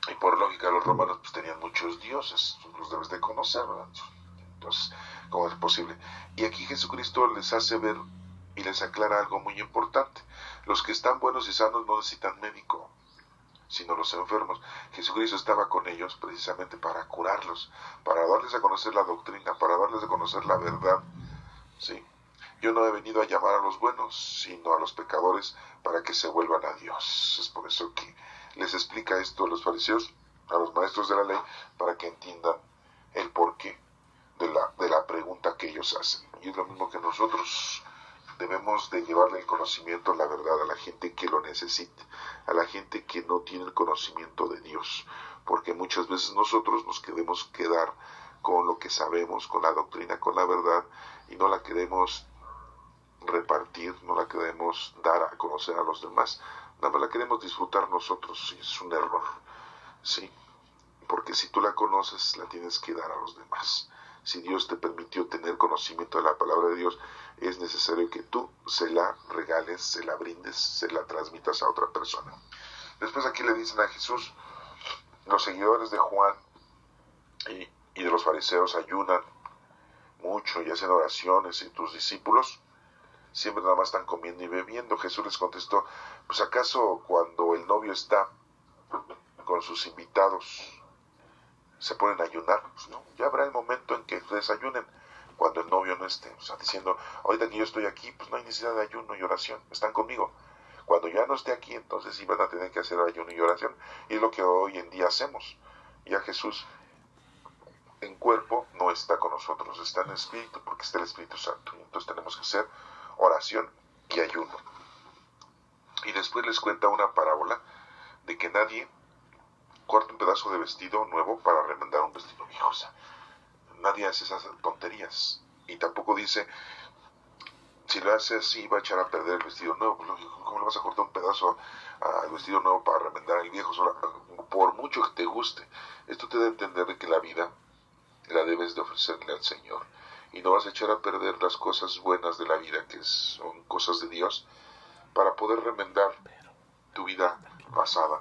y por lógica los romanos pues tenían muchos dioses, los debes de conocer, ¿verdad? Entonces, ¿cómo es posible? Y aquí Jesucristo les hace ver y les aclara algo muy importante: los que están buenos y sanos no necesitan médico, sino los enfermos. Jesucristo estaba con ellos precisamente para curarlos, para darles a conocer la doctrina, para darles a conocer la verdad. ¿Sí? Yo no he venido a llamar a los buenos, sino a los pecadores para que se vuelvan a Dios. Es por eso que les explica esto a los fariseos, a los maestros de la ley, para que entiendan el porqué de la pregunta que ellos hacen. Y es lo mismo que nosotros debemos de llevarle el conocimiento, la verdad, a la gente que lo necesite, a la gente que no tiene el conocimiento de Dios, porque muchas veces nosotros nos queremos quedar con lo que sabemos, con la doctrina, con la verdad, y no la queremos repartir, no la queremos dar a conocer a los demás, nada más la queremos disfrutar nosotros, y es un error, ¿sí? Porque si tú la conoces, la tienes que dar a los demás. Si Dios te permitió tener conocimiento de la palabra de Dios, es necesario que tú se la regales, se la brindes, se la transmitas a otra persona. Después aquí le dicen a Jesús, los seguidores de Juan y de los fariseos ayunan mucho y hacen oraciones, y tus discípulos siempre nada más están comiendo y bebiendo. Jesús les contestó, pues acaso cuando el novio está con sus invitados se ponen a ayunar, pues no, ya habrá el momento en que desayunen cuando el novio no esté, o sea, diciendo, ahorita que yo estoy aquí, pues no hay necesidad de ayuno y oración, están conmigo. Cuando ya no esté aquí, entonces sí van a tener que hacer ayuno y oración, y es lo que hoy en día hacemos. Ya Jesús en cuerpo no está con nosotros, está en espíritu, porque está el Espíritu Santo, y entonces tenemos que hacer oración y ayuno. Y después les cuenta una parábola de que nadie corta un pedazo de vestido nuevo para remendar un vestido viejo. O sea, nadie hace esas tonterías. Y tampoco dice, si lo hace así va a echar a perder el vestido nuevo. ¿Cómo le vas a cortar un pedazo al vestido nuevo para remendar el viejo? Por mucho que te guste. Esto te da a entender de que la vida la debes de ofrecerle al Señor. Y no vas a echar a perder las cosas buenas de la vida, que son cosas de Dios, para poder remendar tu vida pasada,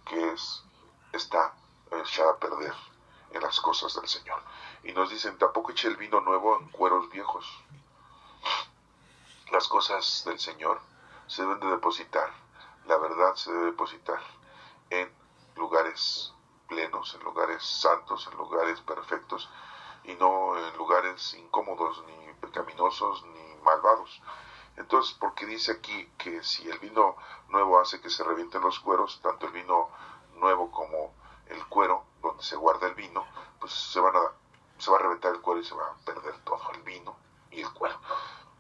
que está echada a perder en las cosas del Señor. Y nos dicen, tampoco eche el vino nuevo en cueros viejos. Las cosas del Señor se deben de depositar, la verdad se debe depositar en lugares plenos, en lugares santos, en lugares perfectos, y no en lugares incómodos, ni pecaminosos, ni malvados. Entonces, porque dice aquí que si el vino nuevo hace que se revienten los cueros, tanto el vino nuevo como el cuero, donde se guarda el vino, pues se va a reventar el cuero y se va a perder todo, el vino y el cuero.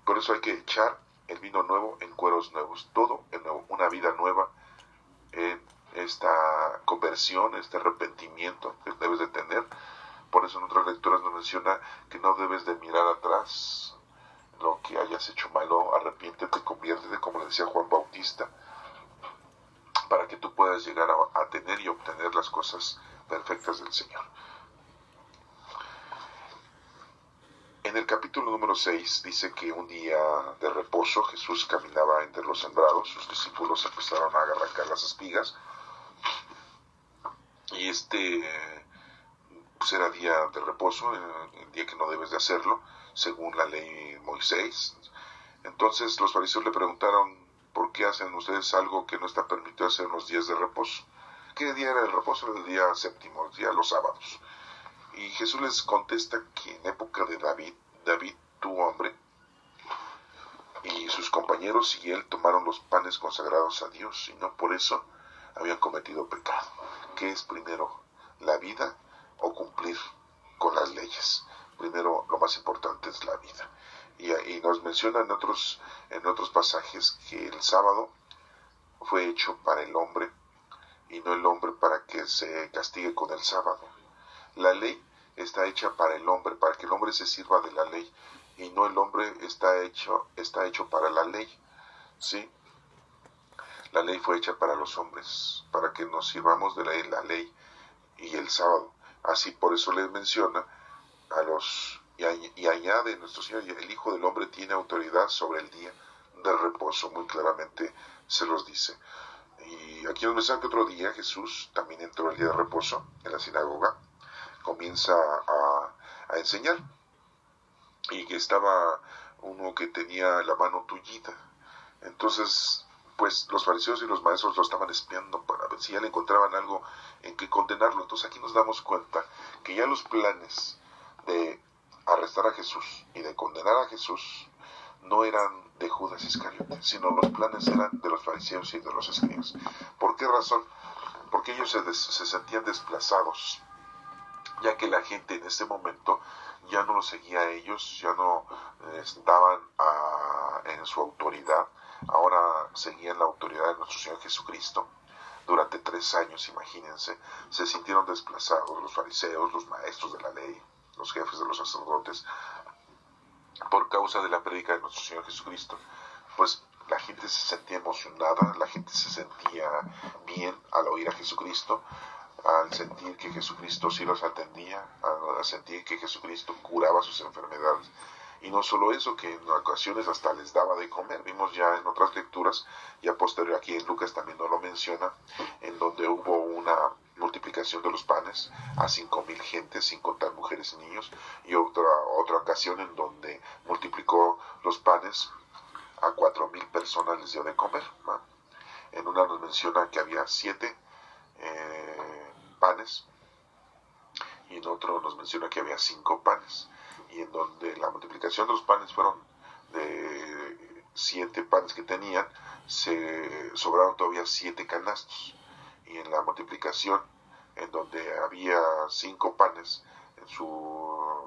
Por eso hay que echar el vino nuevo en cueros nuevos, todo en nuevo, una vida nueva, en esta conversión, este arrepentimiento que debes de tener. Por eso en otras lecturas nos menciona que no debes de mirar atrás lo que hayas hecho malo, arrepiéntete, conviértete, como le decía Juan Bautista, para que tú puedas llegar a tener y obtener las cosas perfectas del Señor. En el capítulo número 6 dice que un día de reposo Jesús caminaba entre los sembrados, sus discípulos empezaron a arrancar las espigas, y pues era día de reposo, el día que no debes de hacerlo, según la ley de Moisés. Entonces los fariseos le preguntaron, ¿por qué hacen ustedes algo que no está permitido hacer en los días de reposo? ¿Qué día era el reposo? Era el día séptimo, el día de los sábados. Y Jesús les contesta que en época de David tuvo hambre, y sus compañeros y él tomaron los panes consagrados a Dios, y no por eso habían cometido pecado. ¿Qué es primero, la vida o cumplir con las leyes? Primero, lo más importante es la vida. Y nos menciona en otros pasajes que el sábado fue hecho para el hombre y no el hombre para que se castigue con el sábado. La ley está hecha para el hombre, para que el hombre se sirva de la ley, y no el hombre está hecho para la ley, ¿sí? La ley fue hecha para los hombres, para que nos sirvamos de la ley y el sábado. Así por eso les menciona a los y añade nuestro Señor, el Hijo del Hombre tiene autoridad sobre el día del reposo, muy claramente se los dice. Y aquí nos menciona que otro día Jesús también entró el día de reposo en la sinagoga, comienza a enseñar, y que estaba uno que tenía la mano tullida. Entonces pues los fariseos y los maestros lo estaban espiando para ver si ya le encontraban algo en que condenarlo. Entonces aquí nos damos cuenta que ya los planes de arrestar a Jesús y de condenar a Jesús no eran de Judas Iscariote, sino los planes eran de los fariseos y de los escribas. ¿Por qué razón? Porque ellos se sentían desplazados, ya que la gente en ese momento ya no los seguía a ellos, ya no estaban en su autoridad, ahora seguían la autoridad de nuestro Señor Jesucristo. Durante 3 años, imagínense, se sintieron desplazados los fariseos, los maestros de la ley, los jefes de los sacerdotes, por causa de la prédica de nuestro Señor Jesucristo. Pues la gente se sentía emocionada, la gente se sentía bien al oír a Jesucristo, al sentir que Jesucristo sí los atendía, al sentir que Jesucristo curaba sus enfermedades. Y no solo eso, que en ocasiones hasta les daba de comer. Vimos ya en otras lecturas, ya posterior aquí en Lucas también nos lo menciona, en donde hubo una multiplicación de los panes a 5,000 gentes, sin contar mujeres y niños, y otra ocasión en donde multiplicó los panes a 4,000 personas les dio de comer, ¿no? En una nos menciona que había 7 panes, y en otro nos menciona que había 5 panes, y en donde la multiplicación de los panes fueron de 7 panes que tenían, se sobraron todavía 7 canastos, y en la multiplicación en donde había 5 panes,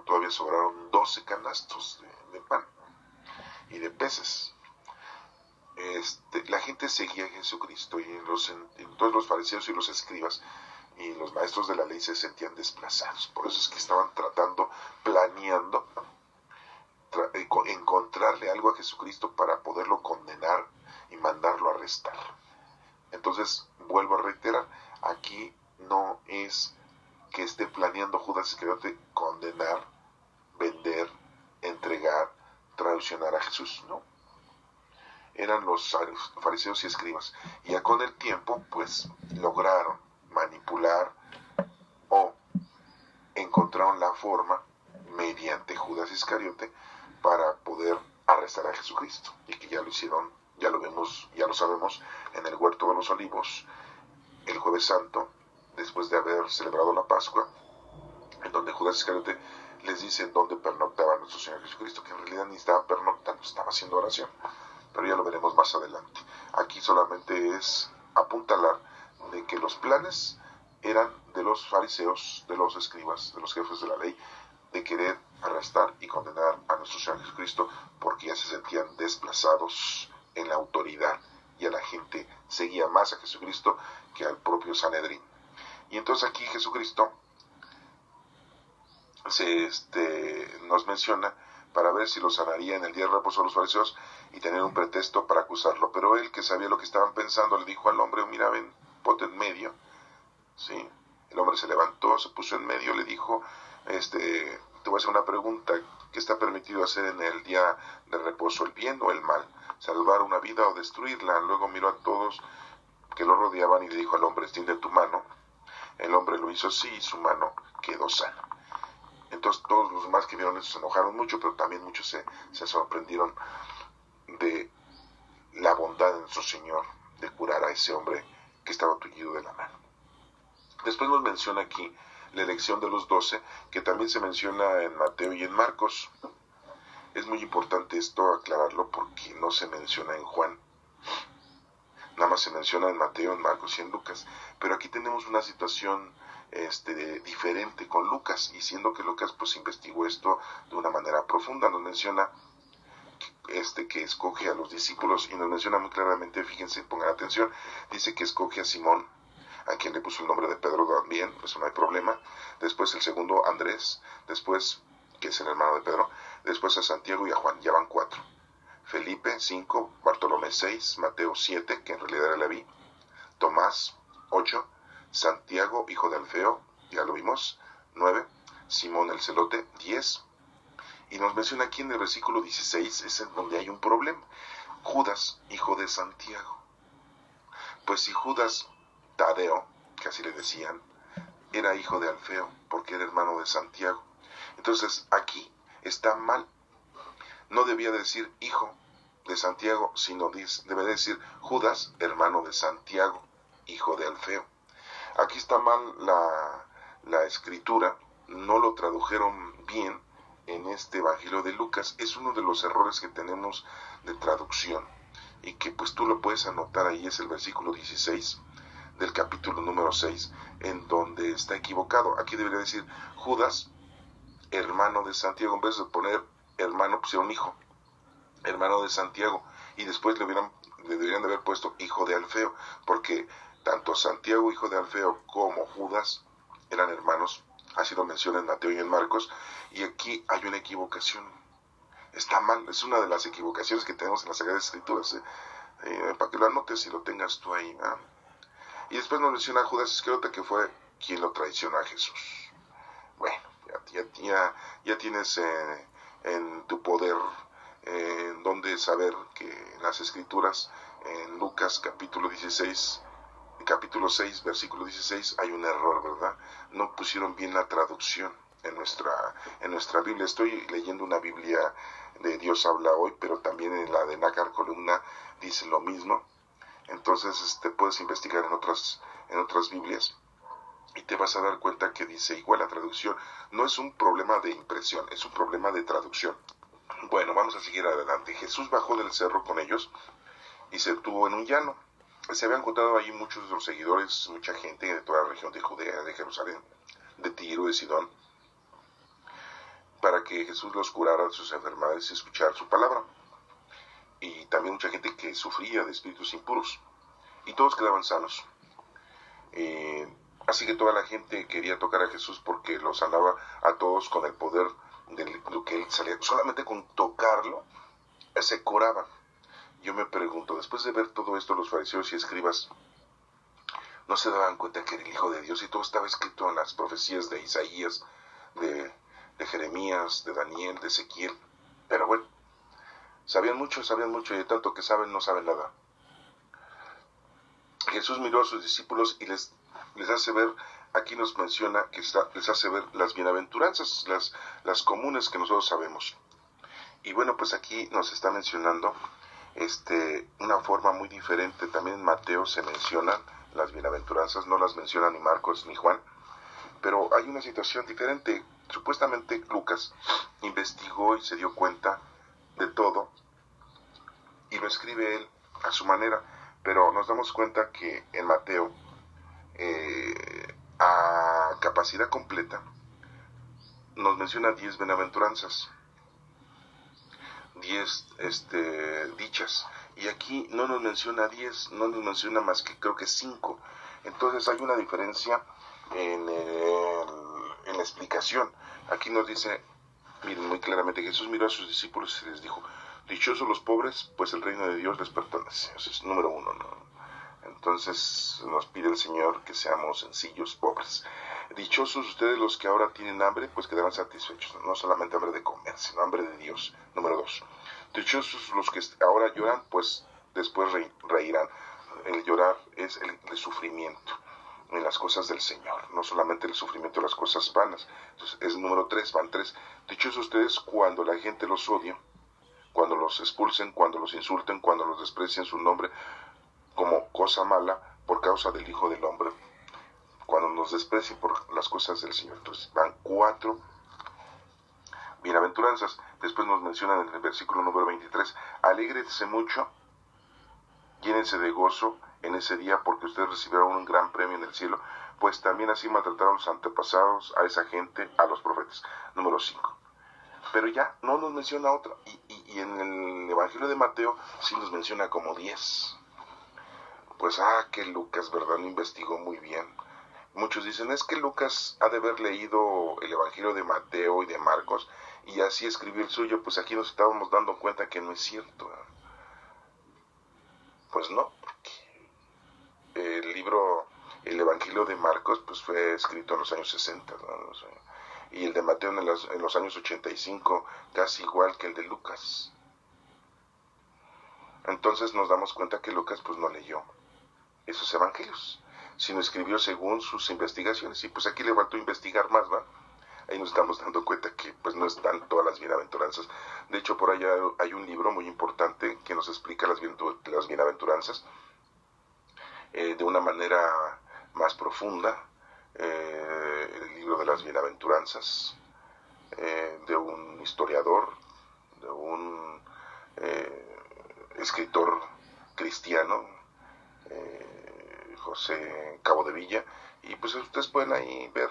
todavía sobraron 12 canastos de pan y de peces. La gente seguía a Jesucristo, y entonces los fariseos y los escribas y los maestros de la ley se sentían desplazados. Por eso es que estaban planeando encontrarle algo a Jesucristo para poderlo condenar y mandarlo a arrestar. Entonces, vuelvo a reiterar, aquí no es que esté planeando Judas Iscariote condenar, vender, entregar, traicionar a Jesús, no. Eran los fariseos y escribas, y ya con el tiempo pues lograron manipular o encontraron la forma mediante Judas Iscariote para poder arrestar a Jesucristo, y que ya lo hicieron, ya lo vemos, ya lo sabemos, en el huerto de los olivos el jueves santo, después de haber celebrado la Pascua, en donde Judas Iscariote les dice en dónde pernoctaba nuestro Señor Jesucristo, que en realidad ni estaba pernoctando, estaba haciendo oración, pero ya lo veremos más adelante. Aquí solamente es apuntalar de que los planes eran de los fariseos, de los escribas, de los jefes de la ley, de querer arrestar y condenar a nuestro Señor Jesucristo, porque ya se sentían desplazados en la autoridad, y a la gente seguía más a Jesucristo que al propio Sanedrín. Y entonces aquí Jesucristo nos menciona para ver si lo sanaría en el día de reposo a los fariseos y tener un pretexto para acusarlo. Pero él, que sabía lo que estaban pensando, le dijo al hombre: mira, ven, ponte en medio. ¿Sí? El hombre se levantó, se puso en medio, le dijo: te voy a hacer una pregunta. ¿Qué está permitido hacer en el día de reposo, el bien o el mal? ¿Salvar una vida o destruirla? Luego miró a todos que lo rodeaban y le dijo al hombre: extiende tu mano. El hombre lo hizo así y su mano quedó sana. Entonces todos los demás que vieron eso se enojaron mucho, pero también muchos se sorprendieron de la bondad de nuestro Señor de curar a ese hombre que estaba tullido de la mano. Después nos menciona aquí la elección de los 12, que también se menciona en Mateo y en Marcos. Es muy importante esto aclararlo porque no se menciona en Juan. Nada más se menciona en Mateo, en Marcos y en Lucas. Pero aquí tenemos una situación diferente con Lucas, y siendo que Lucas pues investigó esto de una manera profunda. Nos menciona que escoge a los discípulos, y nos menciona muy claramente, fíjense, pongan atención, dice que escoge a Simón, a quien le puso el nombre de Pedro también, eso no hay problema. Después el segundo, Andrés, después, que es el hermano de Pedro, después a Santiago y a Juan, ya van 4. Felipe, 5, Bartolomé, 6, Mateo, 7, que en realidad era Leví, Tomás, 8, Santiago, hijo de Alfeo, ya lo vimos, 9, Simón el celote, 10, y nos menciona aquí en el versículo 16, es en donde hay un problema: Judas, hijo de Santiago. Pues si Judas Tadeo, que así le decían, era hijo de Alfeo, porque era hermano de Santiago, entonces aquí está mal. No debía decir hijo, de Santiago, sino debe decir Judas, hermano de Santiago, hijo de Alfeo. Aquí está mal la escritura, no lo tradujeron bien en este Evangelio de Lucas. Es uno de los errores que tenemos de traducción y que pues tú lo puedes anotar ahí, es el versículo 16 del capítulo número 6, en donde está equivocado. Aquí debería decir Judas, hermano de Santiago, en vez de poner hermano, pusieron hijo, hermano de Santiago, y después le deberían de haber puesto hijo de Alfeo, porque tanto Santiago, hijo de Alfeo, como Judas eran hermanos, así lo menciona en Mateo y en Marcos, y aquí hay una equivocación. Está mal, es una de las equivocaciones que tenemos en las Sagradas Escrituras, para que lo anotes y lo tengas tú ahí. Y después nos menciona a Judas Iscariote, que fue quien lo traicionó a Jesús. Bueno, ya tienes en tu poder donde saber que en las Escrituras, en Lucas capítulo 16, capítulo 6, versículo 16, hay un error, ¿verdad? No pusieron bien la traducción en nuestra Biblia. Estoy leyendo una Biblia de Dios habla hoy, pero también en la de Nácar Columna dice lo mismo. Entonces puedes investigar en otras Biblias y te vas a dar cuenta que dice igual la traducción. No es un problema de impresión, es un problema de traducción. Bueno, vamos a seguir adelante. Jesús bajó del cerro con ellos y se detuvo en un llano. Se habían encontrado allí muchos de los seguidores, mucha gente de toda la región de Judea, de Jerusalén, de Tiro, de Sidón, para que Jesús los curara de sus enfermedades y escuchar su palabra. Y también mucha gente que sufría de espíritus impuros, y todos quedaban sanos. Así que toda la gente quería tocar a Jesús porque lo sanaba a todos con el poder de lo que él salía. Solamente con tocarlo se curaban. Yo me pregunto, después de ver todo esto, los fariseos y escribas no se daban cuenta que era el Hijo de Dios, y todo estaba escrito en las profecías de Isaías, de Jeremías, de Daniel, de Ezequiel. Pero bueno, sabían mucho, y de tanto que saben, no saben nada. Jesús miró a sus discípulos y les hace ver, aquí nos menciona que les hace ver las bienaventuranzas, las comunes que nosotros sabemos. Y bueno, pues aquí nos está mencionando una forma muy diferente. También en Mateo se mencionan las bienaventuranzas, no las menciona ni Marcos ni Juan, pero hay una situación diferente. Supuestamente Lucas investigó y se dio cuenta de todo y lo escribe él a su manera, pero nos damos cuenta que en Mateo, a capacidad completa, nos menciona 10 bienaventuranzas, 10 dichas, y aquí no nos menciona 10, no nos menciona más que creo que 5. Entonces hay una diferencia en la explicación. Aquí nos dice, miren muy claramente, Jesús miró a sus discípulos y les dijo: dichosos los pobres, pues el reino de Dios les pertenece. Eso es número 1, ¿no? Entonces nos pide el Señor que seamos sencillos, pobres. Dichosos ustedes los que ahora tienen hambre, pues quedarán satisfechos. No solamente hambre de comer, sino hambre de Dios. Número 2. Dichosos los que ahora lloran, pues después reirán. El llorar es el sufrimiento en las cosas del Señor, no solamente el sufrimiento de las cosas vanas. Entonces es número 3, van 3. Dichosos ustedes cuando la gente los odie, cuando los expulsen, cuando los insulten, cuando los desprecien su nombre como cosa mala por causa del Hijo del Hombre, cuando nos desprecien por las cosas del Señor. Entonces van 4 bienaventuranzas. Después nos mencionan en el versículo número 23, alégrense mucho, llénense de gozo en ese día, porque ustedes recibieron un gran premio en el cielo, pues también así maltrataron los antepasados a esa gente, a los profetas. Número 5. Pero ya no nos menciona otra, y en el Evangelio de Mateo sí nos menciona como 10. Pues que Lucas, ¿verdad?, no investigó muy bien. Muchos dicen, es que Lucas ha de haber leído el Evangelio de Mateo y de Marcos y así escribió el suyo. Pues aquí nos estábamos dando cuenta que no es cierto. Pues no, porque el Evangelio de Marcos pues fue escrito en los años 60, ¿no? Y el de Mateo en los años 85, casi igual que el de Lucas. Entonces nos damos cuenta que Lucas pues no leyó esos evangelios, sino escribió según sus investigaciones, y pues aquí le faltó investigar más, ¿va? ahí nos estamos dando cuenta que pues no están todas las bienaventuranzas. De hecho, por allá hay un libro muy importante que nos explica las bienaventuranzas de una manera más profunda, el libro de las bienaventuranzas, de un historiador, de un escritor cristiano, José Cabo de Villa, y pues ustedes pueden ahí ver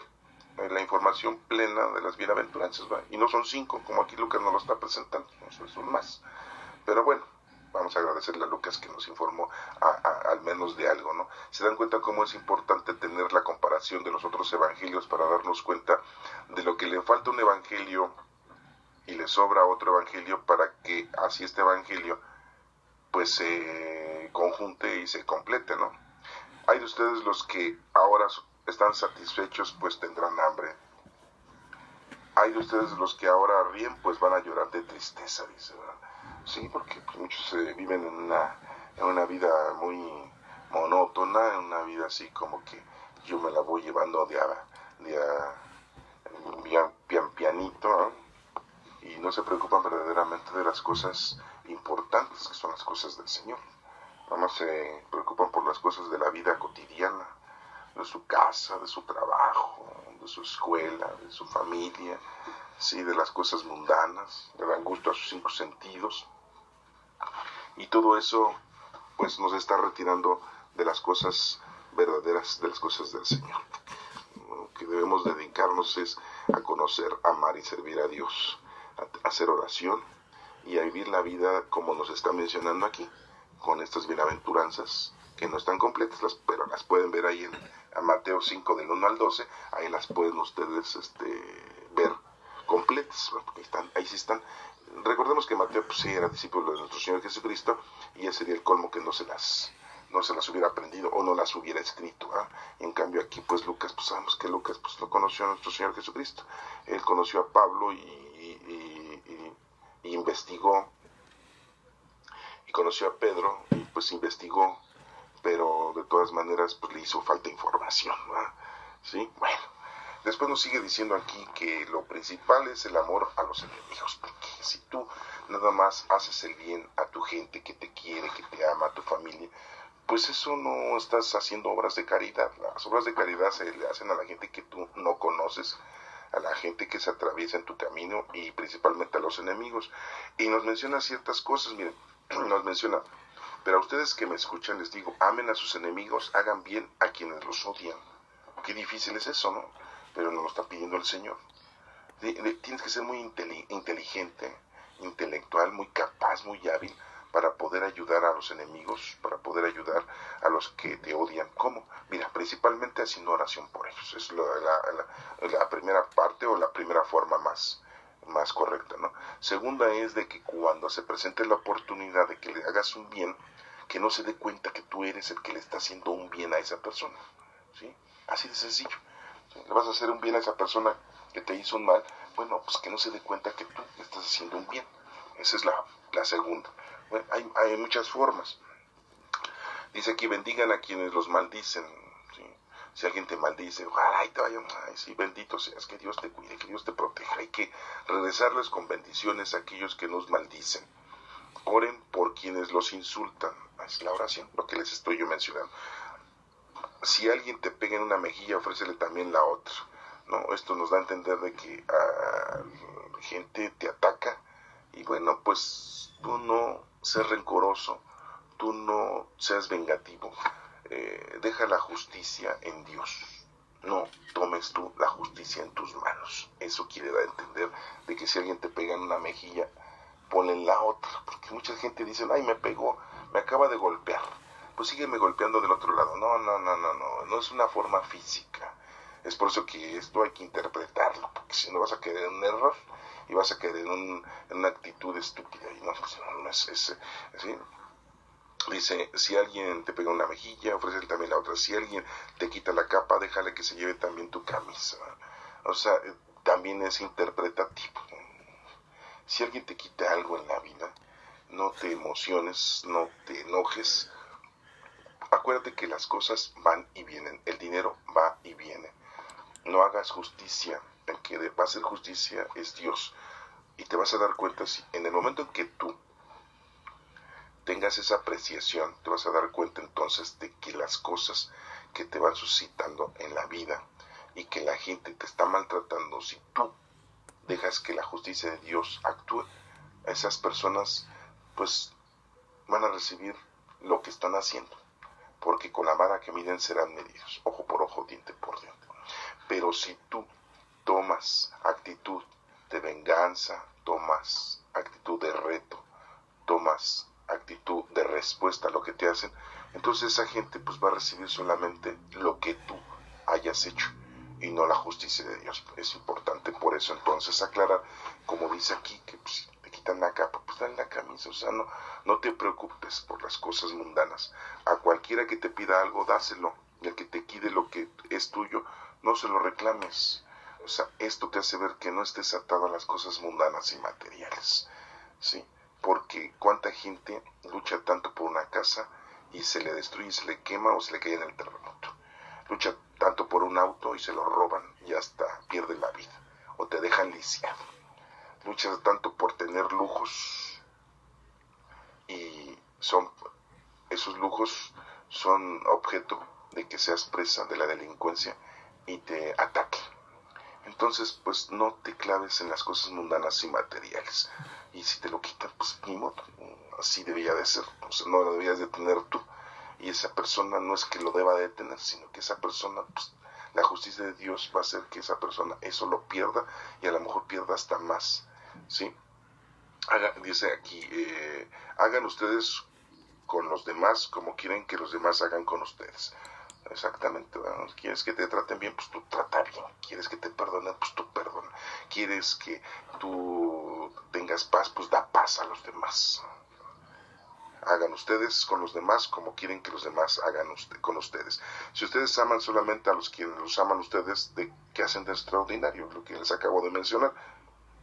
la información plena de las bienaventuranzas, ¿va? Y no son 5 como aquí Lucas nos lo está presentando, no son más. Pero bueno, vamos a agradecerle a Lucas que nos informó al menos de algo, ¿no? Se dan cuenta cómo es importante tener la comparación de los otros evangelios para darnos cuenta de lo que le falta a un evangelio y le sobra otro evangelio, para que así este evangelio pues se conjunte y se complete, ¿no? Hay de ustedes los que ahora están satisfechos, pues tendrán hambre. Hay de ustedes los que ahora ríen, pues van a llorar de tristeza, dice, ¿verdad? Sí, porque pues, muchos viven en una vida muy monótona, en una vida así como que yo me la voy llevando pianito, ¿no? Y no se preocupan verdaderamente de las cosas importantes, que son las cosas del Señor. Nada más se preocupan por las cosas de la vida cotidiana, de su casa, de su trabajo, de su escuela, de su familia, sí, de las cosas mundanas, le dan gusto a sus 5 sentidos. Y todo eso pues nos está retirando de las cosas verdaderas, de las cosas del Señor. Lo que debemos dedicarnos es a conocer, amar y servir a Dios, a hacer oración y a vivir la vida como nos está mencionando aquí, con estas bienaventuranzas que no están completas, pero las pueden ver ahí en Mateo 5 del 1 al 12, ahí las pueden ustedes ver completas, porque ahí sí están. Recordemos que Mateo pues, sí era discípulo de nuestro Señor Jesucristo, y ese sería el colmo que no se las hubiera aprendido o no las hubiera escrito, ¿eh? Y en cambio aquí pues Lucas, pues sabemos que Lucas pues lo conoció a nuestro Señor Jesucristo. Él conoció a Pablo y investigó, y conoció a Pedro y pues investigó, pero de todas maneras pues le hizo falta información, ¿verdad? ¿Sí? Bueno, después nos sigue diciendo aquí que lo principal es el amor a los enemigos, porque si tú nada más haces el bien a tu gente que te quiere, que te ama, a tu familia, pues eso no estás haciendo obras de caridad. Las obras de caridad se le hacen a la gente que tú no conoces, a la gente que se atraviesa en tu camino, y principalmente a los enemigos. Y nos menciona ciertas cosas, miren, nos menciona: pero a ustedes que me escuchan les digo, amen a sus enemigos, hagan bien a quienes los odian. Qué difícil es eso, ¿no? Pero nos lo está pidiendo el Señor. Tienes que ser muy inteligente, intelectual, muy capaz, muy hábil, para poder ayudar a los enemigos, para poder ayudar a los que te odian. ¿Cómo? Mira, principalmente haciendo oración por ellos. Es la primera parte, o la primera forma más correcta, ¿no? Segunda es de que cuando se presente la oportunidad de que le hagas un bien, que no se dé cuenta que tú eres el que le está haciendo un bien a esa persona, ¿sí? Así de sencillo. ¿Sí? Le vas a hacer un bien a esa persona que te hizo un mal, bueno, pues que no se dé cuenta que tú le estás haciendo un bien. Esa es la segunda. Bueno, hay muchas formas. Dice aquí, bendigan a quienes los maldicen, ¿sí? Si alguien te maldice, ojalá y te vaya, ay, sí, bendito seas, que Dios te cuide, que Dios te proteja. Hay que regresarles con bendiciones a aquellos que nos maldicen. Oren por quienes los insultan. Es la oración, lo que les estoy yo mencionando. Si alguien te pega en una mejilla, ofrécele también la otra, ¿no? Esto nos da a entender de que gente te ataca, y bueno, pues tú no seas rencoroso, tú no seas vengativo, deja la justicia en Dios, no tomes tú la justicia en tus manos. Eso quiere dar a entender de que si alguien te pega en una mejilla, ponle en la otra, porque mucha gente dice, ay, me pegó, me acaba de golpear, pues sígueme golpeando del otro lado. No es una forma física. Es por eso que esto hay que interpretarlo, porque si no vas a caer en un error y vas a caer en una actitud estúpida, y no es ¿sí? Dice, si alguien te pega una mejilla, ofrécele también la otra. Si alguien te quita la capa, déjale que se lleve también tu camisa. O sea, también es interpretativo. Si alguien te quita algo en la vida, no te emociones, no te enojes. Acuérdate que las cosas van y vienen, el dinero va y viene. No hagas justicia en que va a hacer justicia es Dios. Y te vas a dar cuenta, si en el momento en que tú tengas esa apreciación, te vas a dar cuenta entonces de que las cosas que te van suscitando en la vida y que la gente te está maltratando, si tú dejas que la justicia de Dios actúe, esas personas pues van a recibir lo que están haciendo, porque con la vara que miden serán medidos, ojo por ojo, diente por diente. Pero si tú tomas actitud de venganza, tomas actitud de reto, tomas actitud de respuesta a lo que te hacen, entonces esa gente pues va a recibir solamente lo que tú hayas hecho y no la justicia de Dios. Es importante por eso entonces aclarar, como dice aquí, que pues, si te quitan la capa, pues dale la camisa. O sea, no te preocupes por las cosas mundanas. A cualquiera que te pida algo, dáselo, y al que te quite lo que es tuyo, no se lo reclames. O sea, esto te hace ver que no estés atado a las cosas mundanas y materiales, ¿sí? Porque cuánta gente lucha tanto por una casa y se le destruye, se le quema o se le cae en el terremoto. Lucha tanto por un auto y se lo roban y hasta pierde la vida o te dejan lisiado. Luchas tanto por tener lujos y esos lujos son objeto de que seas presa de la delincuencia y te ataquen. Entonces, pues no te claves en las cosas mundanas y materiales. Y si te lo quitan, pues ni modo, así debía de ser. O sea, no lo debías de tener tú. Y esa persona no es que lo deba de tener, sino que esa persona, pues, la justicia de Dios va a hacer que esa persona eso lo pierda y a lo mejor pierda hasta más, ¿sí? Dice aquí, hagan ustedes con los demás como quieren que los demás hagan con ustedes. Exactamente, ¿no? Quieres que te traten bien, pues tú trata bien. Quieres que te perdonen, pues tú perdona. Quieres que tú tengas paz, pues da paz a los demás. Hagan ustedes con los demás como quieren que los demás hagan con ustedes. Si ustedes aman solamente a los quienes los aman ustedes, ¿qué hacen de extraordinario? Lo que les acabo de mencionar.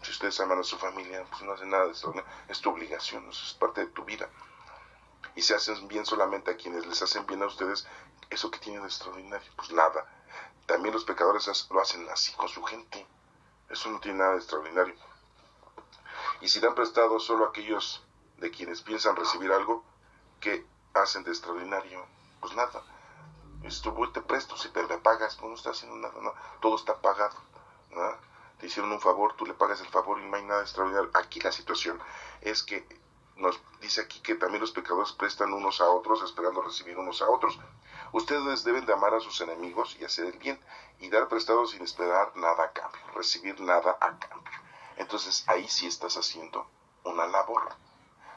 Si ustedes aman a su familia, pues no hacen nada de extraordinario. Es tu obligación, eso es parte de tu vida. Y si hacen bien solamente a quienes les hacen bien a ustedes, ¿eso qué tiene de extraordinario? Pues nada. También los pecadores lo hacen así con su gente. Eso no tiene nada de extraordinario. Y si dan prestado solo a aquellos de quienes piensan recibir algo, ¿qué hacen de extraordinario? Pues nada. Si voy te presto, si me pagas, no estás haciendo nada, no. Todo está pagado, ¿no? Te hicieron un favor, tú le pagas el favor y no hay nada de extraordinario. Aquí la situación es que nos dice aquí que también los pecadores prestan unos a otros esperando recibir unos a otros. Ustedes deben de amar a sus enemigos y hacer el bien y dar prestado sin esperar nada a cambio, recibir nada a cambio. Entonces ahí sí estás haciendo una labor.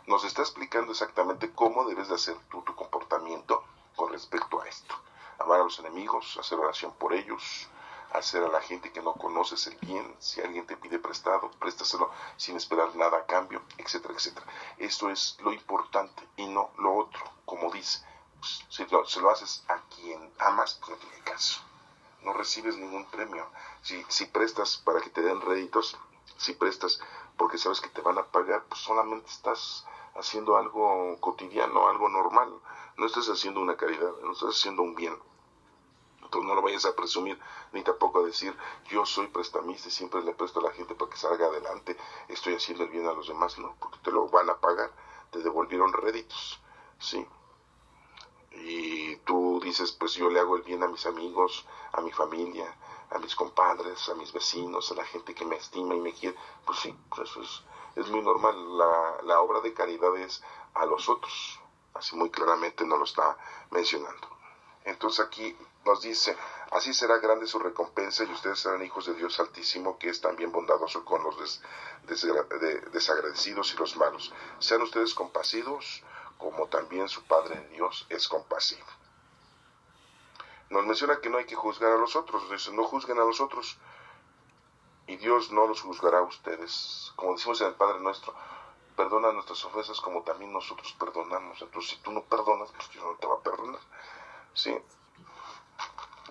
Nos está explicando exactamente cómo debes de hacer tú tu comportamiento con respecto a esto. Amar a los enemigos, hacer oración por ellos, hacer a la gente que no conoces el bien. Si alguien te pide prestado, préstaselo sin esperar nada a cambio, etcétera, etcétera. Esto es lo importante y no lo otro. Como dice, pues, si lo haces a quien amas, pues no tiene caso. No recibes ningún premio. Si prestas para que te den réditos, si prestas porque sabes que te van a pagar, pues solamente estás haciendo algo cotidiano, algo normal. No estás haciendo una caridad, no estás haciendo un bien. Entonces no lo vayas a presumir, ni tampoco a decir, yo soy prestamista y siempre le presto a la gente para que salga adelante, estoy haciendo el bien a los demás, no, porque te lo van a pagar, te devolvieron réditos, ¿sí? Y tú dices, pues yo le hago el bien a mis amigos, a mi familia, a mis compadres, a mis vecinos, a la gente que me estima y me quiere. Pues sí, pues eso es muy normal. La obra de caridad es a los otros, así muy claramente nos lo está mencionando. Entonces aquí nos dice, así será grande su recompensa y ustedes serán hijos de Dios Altísimo, que es también bondadoso con los desagradecidos y los malos. Sean ustedes compasivos, como también su Padre Dios es compasivo. Nos menciona que no hay que juzgar a los otros, dice, no juzguen a los otros, y Dios no los juzgará a ustedes. Como decimos en el Padre Nuestro, perdona nuestras ofensas como también nosotros perdonamos. Entonces, si tú no perdonas, pues Dios no te va a perdonar, ¿sí?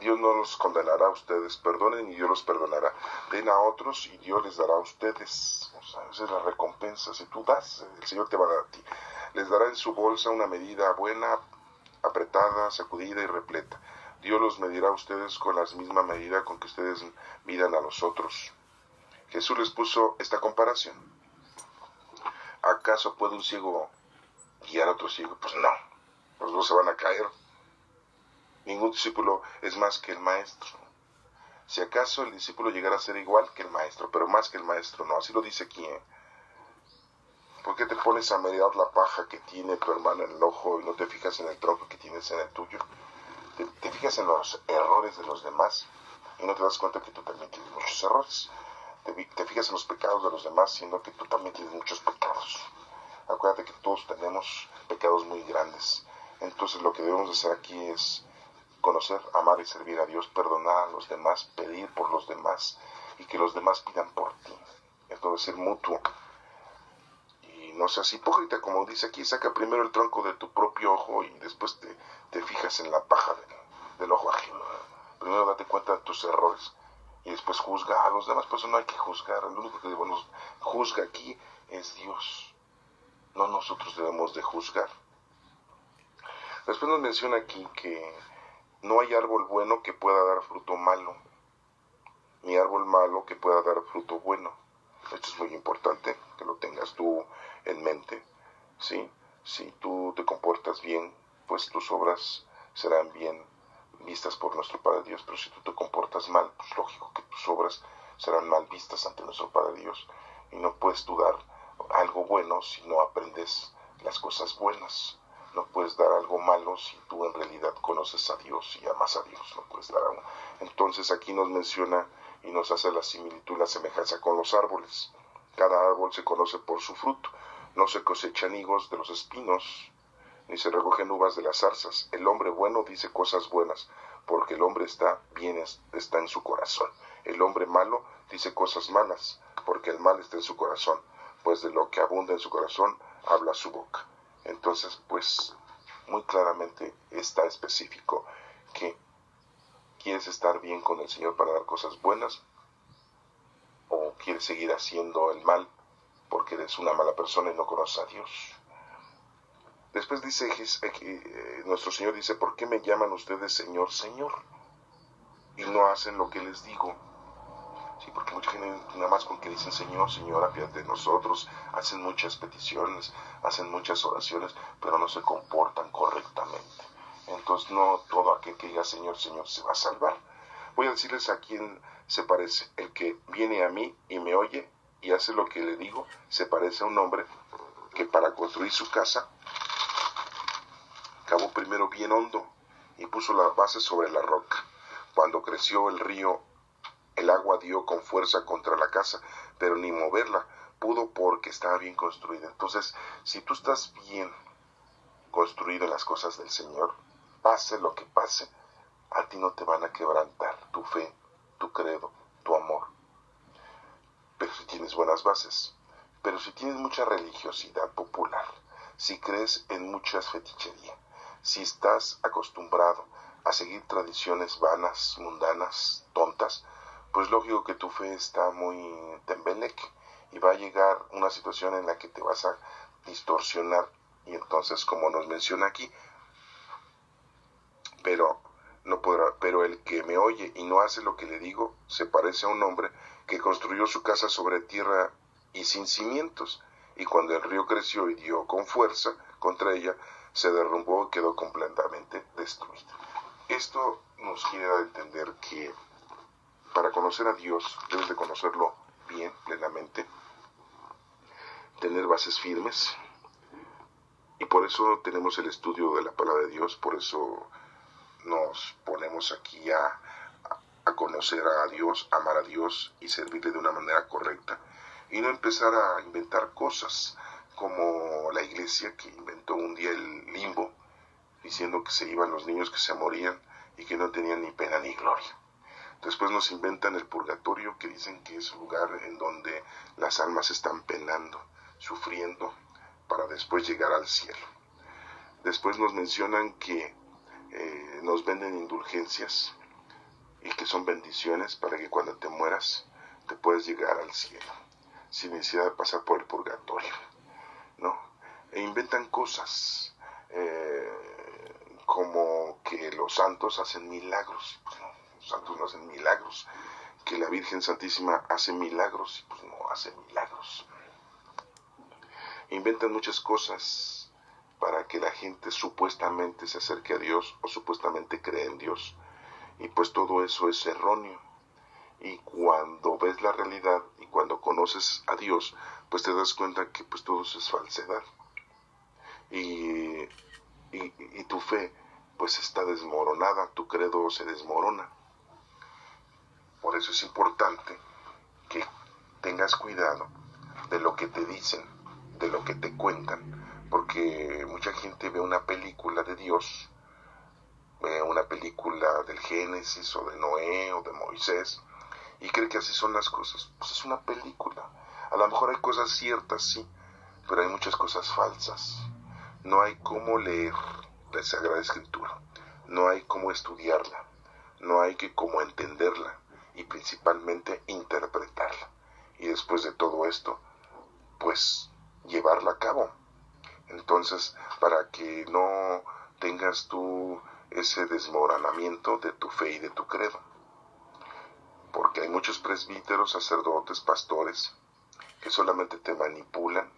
Dios no los condenará a ustedes, perdonen y Dios los perdonará. Den a otros y Dios les dará a ustedes. O sea, esa es la recompensa. Si tú das, el Señor te va a dar a ti. Les dará en su bolsa una medida buena, apretada, sacudida y repleta. Dios los medirá a ustedes con la misma medida con que ustedes midan a los otros. Jesús les puso esta comparación. ¿Acaso puede un ciego guiar a otro ciego? Pues no, los dos se van a caer. Ningún discípulo es más que el maestro. Si acaso el discípulo llegara a ser igual que el maestro, pero más que el maestro no, así lo dice aquí. ¿Por qué te pones a mirar la paja que tiene tu hermano en el ojo y no te fijas en el tronco que tienes en el tuyo? Te fijas en los errores de los demás y no te das cuenta que tú también tienes muchos errores. Te fijas en los pecados de los demás, siendo que tú también tienes muchos pecados. Acuérdate que todos tenemos pecados muy grandes. Entonces lo que debemos hacer aquí es conocer, amar y servir a Dios, perdonar a los demás, pedir por los demás y que los demás pidan por ti. Esto debe ser mutuo. Y no seas hipócrita, como dice aquí, saca primero el tronco de tu propio ojo y después te fijas en la paja del ojo ajeno. Primero date cuenta de tus errores y después juzga a los demás. Por eso no hay que juzgar. El único que nos juzga aquí es Dios. No nosotros debemos de juzgar. Después nos menciona aquí que no hay árbol bueno que pueda dar fruto malo, ni árbol malo que pueda dar fruto bueno. Esto es muy importante que lo tengas tú en mente, ¿sí? Si tú te comportas bien, pues tus obras serán bien vistas por nuestro Padre Dios, pero si tú te comportas mal, pues lógico que tus obras serán mal vistas ante nuestro Padre Dios. Y no puedes tú dar algo bueno si no aprendes las cosas buenas. No puedes dar algo malo si tú en realidad conoces a Dios y amas a Dios. No puedes dar algo. Entonces aquí nos menciona y nos hace la similitud, la semejanza con los árboles. Cada árbol se conoce por su fruto. No se cosechan higos de los espinos, ni se recogen uvas de las zarzas. El hombre bueno dice cosas buenas, porque el hombre está en su corazón. El hombre malo dice cosas malas, porque el mal está en su corazón. Pues de lo que abunda en su corazón, habla su boca. Entonces, pues, muy claramente está específico que quieres estar bien con el Señor para dar cosas buenas, o quieres seguir haciendo el mal porque eres una mala persona y no conoces a Dios. Después dice, nuestro Señor dice, ¿por qué me llaman ustedes Señor, Señor? Y no hacen lo que les digo. Sí, porque mucha gente nada más con que dicen Señor, Señor, apiádate de nosotros, hacen muchas peticiones, hacen muchas oraciones, pero no se comportan correctamente. Entonces no todo aquel que diga Señor, Señor se va a salvar. Voy a decirles a quién se parece. El que viene a mí y me oye y hace lo que le digo, se parece a un hombre que para construir su casa cavó primero bien hondo y puso la base sobre la roca. Cuando creció el río, el agua dio con fuerza contra la casa, pero ni moverla pudo porque estaba bien construida. Entonces, si tú estás bien construido en las cosas del Señor, pase lo que pase, a ti no te van a quebrantar tu fe, tu credo, tu amor. Pero si tienes buenas bases, pero si tienes mucha religiosidad popular, si crees en muchas feticherías, si estás acostumbrado a seguir tradiciones vanas, mundanas, tontas, pues lógico que tu fe está muy tembeleque y va a llegar una situación en la que te vas a distorsionar. Y entonces, como nos menciona aquí, pero el que me oye y no hace lo que le digo, se parece a un hombre que construyó su casa sobre tierra y sin cimientos, y cuando el río creció y dio con fuerza contra ella, se derrumbó y quedó completamente destruida. Esto nos quiere dar a entender que para conocer a Dios debes de conocerlo bien, plenamente, tener bases firmes, y por eso tenemos el estudio de la palabra de Dios, por eso nos ponemos aquí a conocer a Dios, amar a Dios y servirle de una manera correcta, y no empezar a inventar cosas como la iglesia que inventó un día el limbo, diciendo que se iban los niños que se morían y que no tenían ni pena ni gloria. Después nos inventan el purgatorio, que dicen que es un lugar en donde las almas están penando, sufriendo, para después llegar al cielo. Después nos mencionan que nos venden indulgencias y que son bendiciones para que cuando te mueras te puedas llegar al cielo, sin necesidad de pasar por el purgatorio, ¿no? E inventan cosas como que los santos hacen milagros. Pues no, los santos no hacen milagros. Que la Virgen Santísima hace milagros, pues no hace milagros. Inventan muchas cosas para que la gente supuestamente se acerque a Dios o supuestamente cree en Dios. Y pues todo eso es erróneo. Y cuando ves la realidad y cuando conoces a Dios, pues te das cuenta que pues todo eso es falsedad. Y tu fe pues está desmoronada, tu credo se desmorona. Por eso es importante que tengas cuidado de lo que te dicen, de lo que te cuentan, porque mucha gente ve una película de Dios, ve una película del Génesis o de Noé o de Moisés y cree que así son las cosas. Pues es una película. A lo mejor hay cosas ciertas, sí, pero hay muchas cosas falsas. No hay cómo leer la Sagrada Escritura, no hay cómo estudiarla, no hay que cómo entenderla y principalmente interpretarla. Y después de todo esto, pues llevarla a cabo. Entonces, para que no tengas tú ese desmoronamiento de tu fe y de tu credo. Porque hay muchos presbíteros, sacerdotes, pastores, que solamente te manipulan,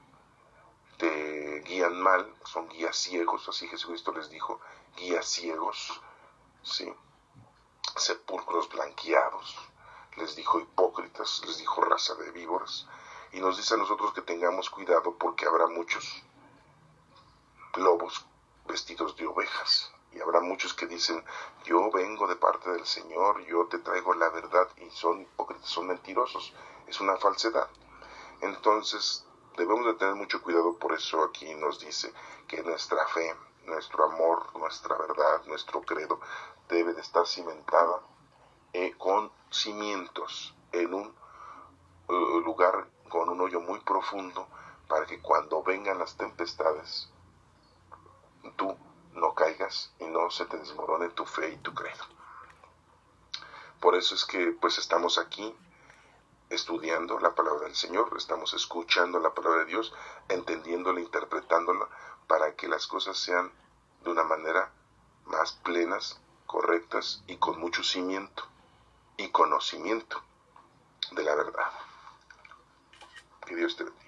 te guían mal, son guías ciegos, así Jesucristo les dijo, guías ciegos, ¿sí? Sepulcros blanqueados, les dijo hipócritas, les dijo raza de víboras, y nos dice a nosotros que tengamos cuidado porque habrá muchos lobos vestidos de ovejas, y habrá muchos que dicen, yo vengo de parte del Señor, yo te traigo la verdad, y son hipócritas, son mentirosos, es una falsedad. Entonces debemos de tener mucho cuidado, por eso aquí nos dice que nuestra fe, nuestro amor, nuestra verdad, nuestro credo debe de estar cimentada con cimientos en un lugar con un hoyo muy profundo para que cuando vengan las tempestades tú no caigas y no se te desmorone tu fe y tu credo. Por eso es que pues estamos aquí estudiando la palabra del Señor, estamos escuchando la palabra de Dios, entendiéndola, interpretándola, para que las cosas sean de una manera más plenas, correctas y con mucho cimiento y conocimiento de la verdad. Que Dios te bendiga.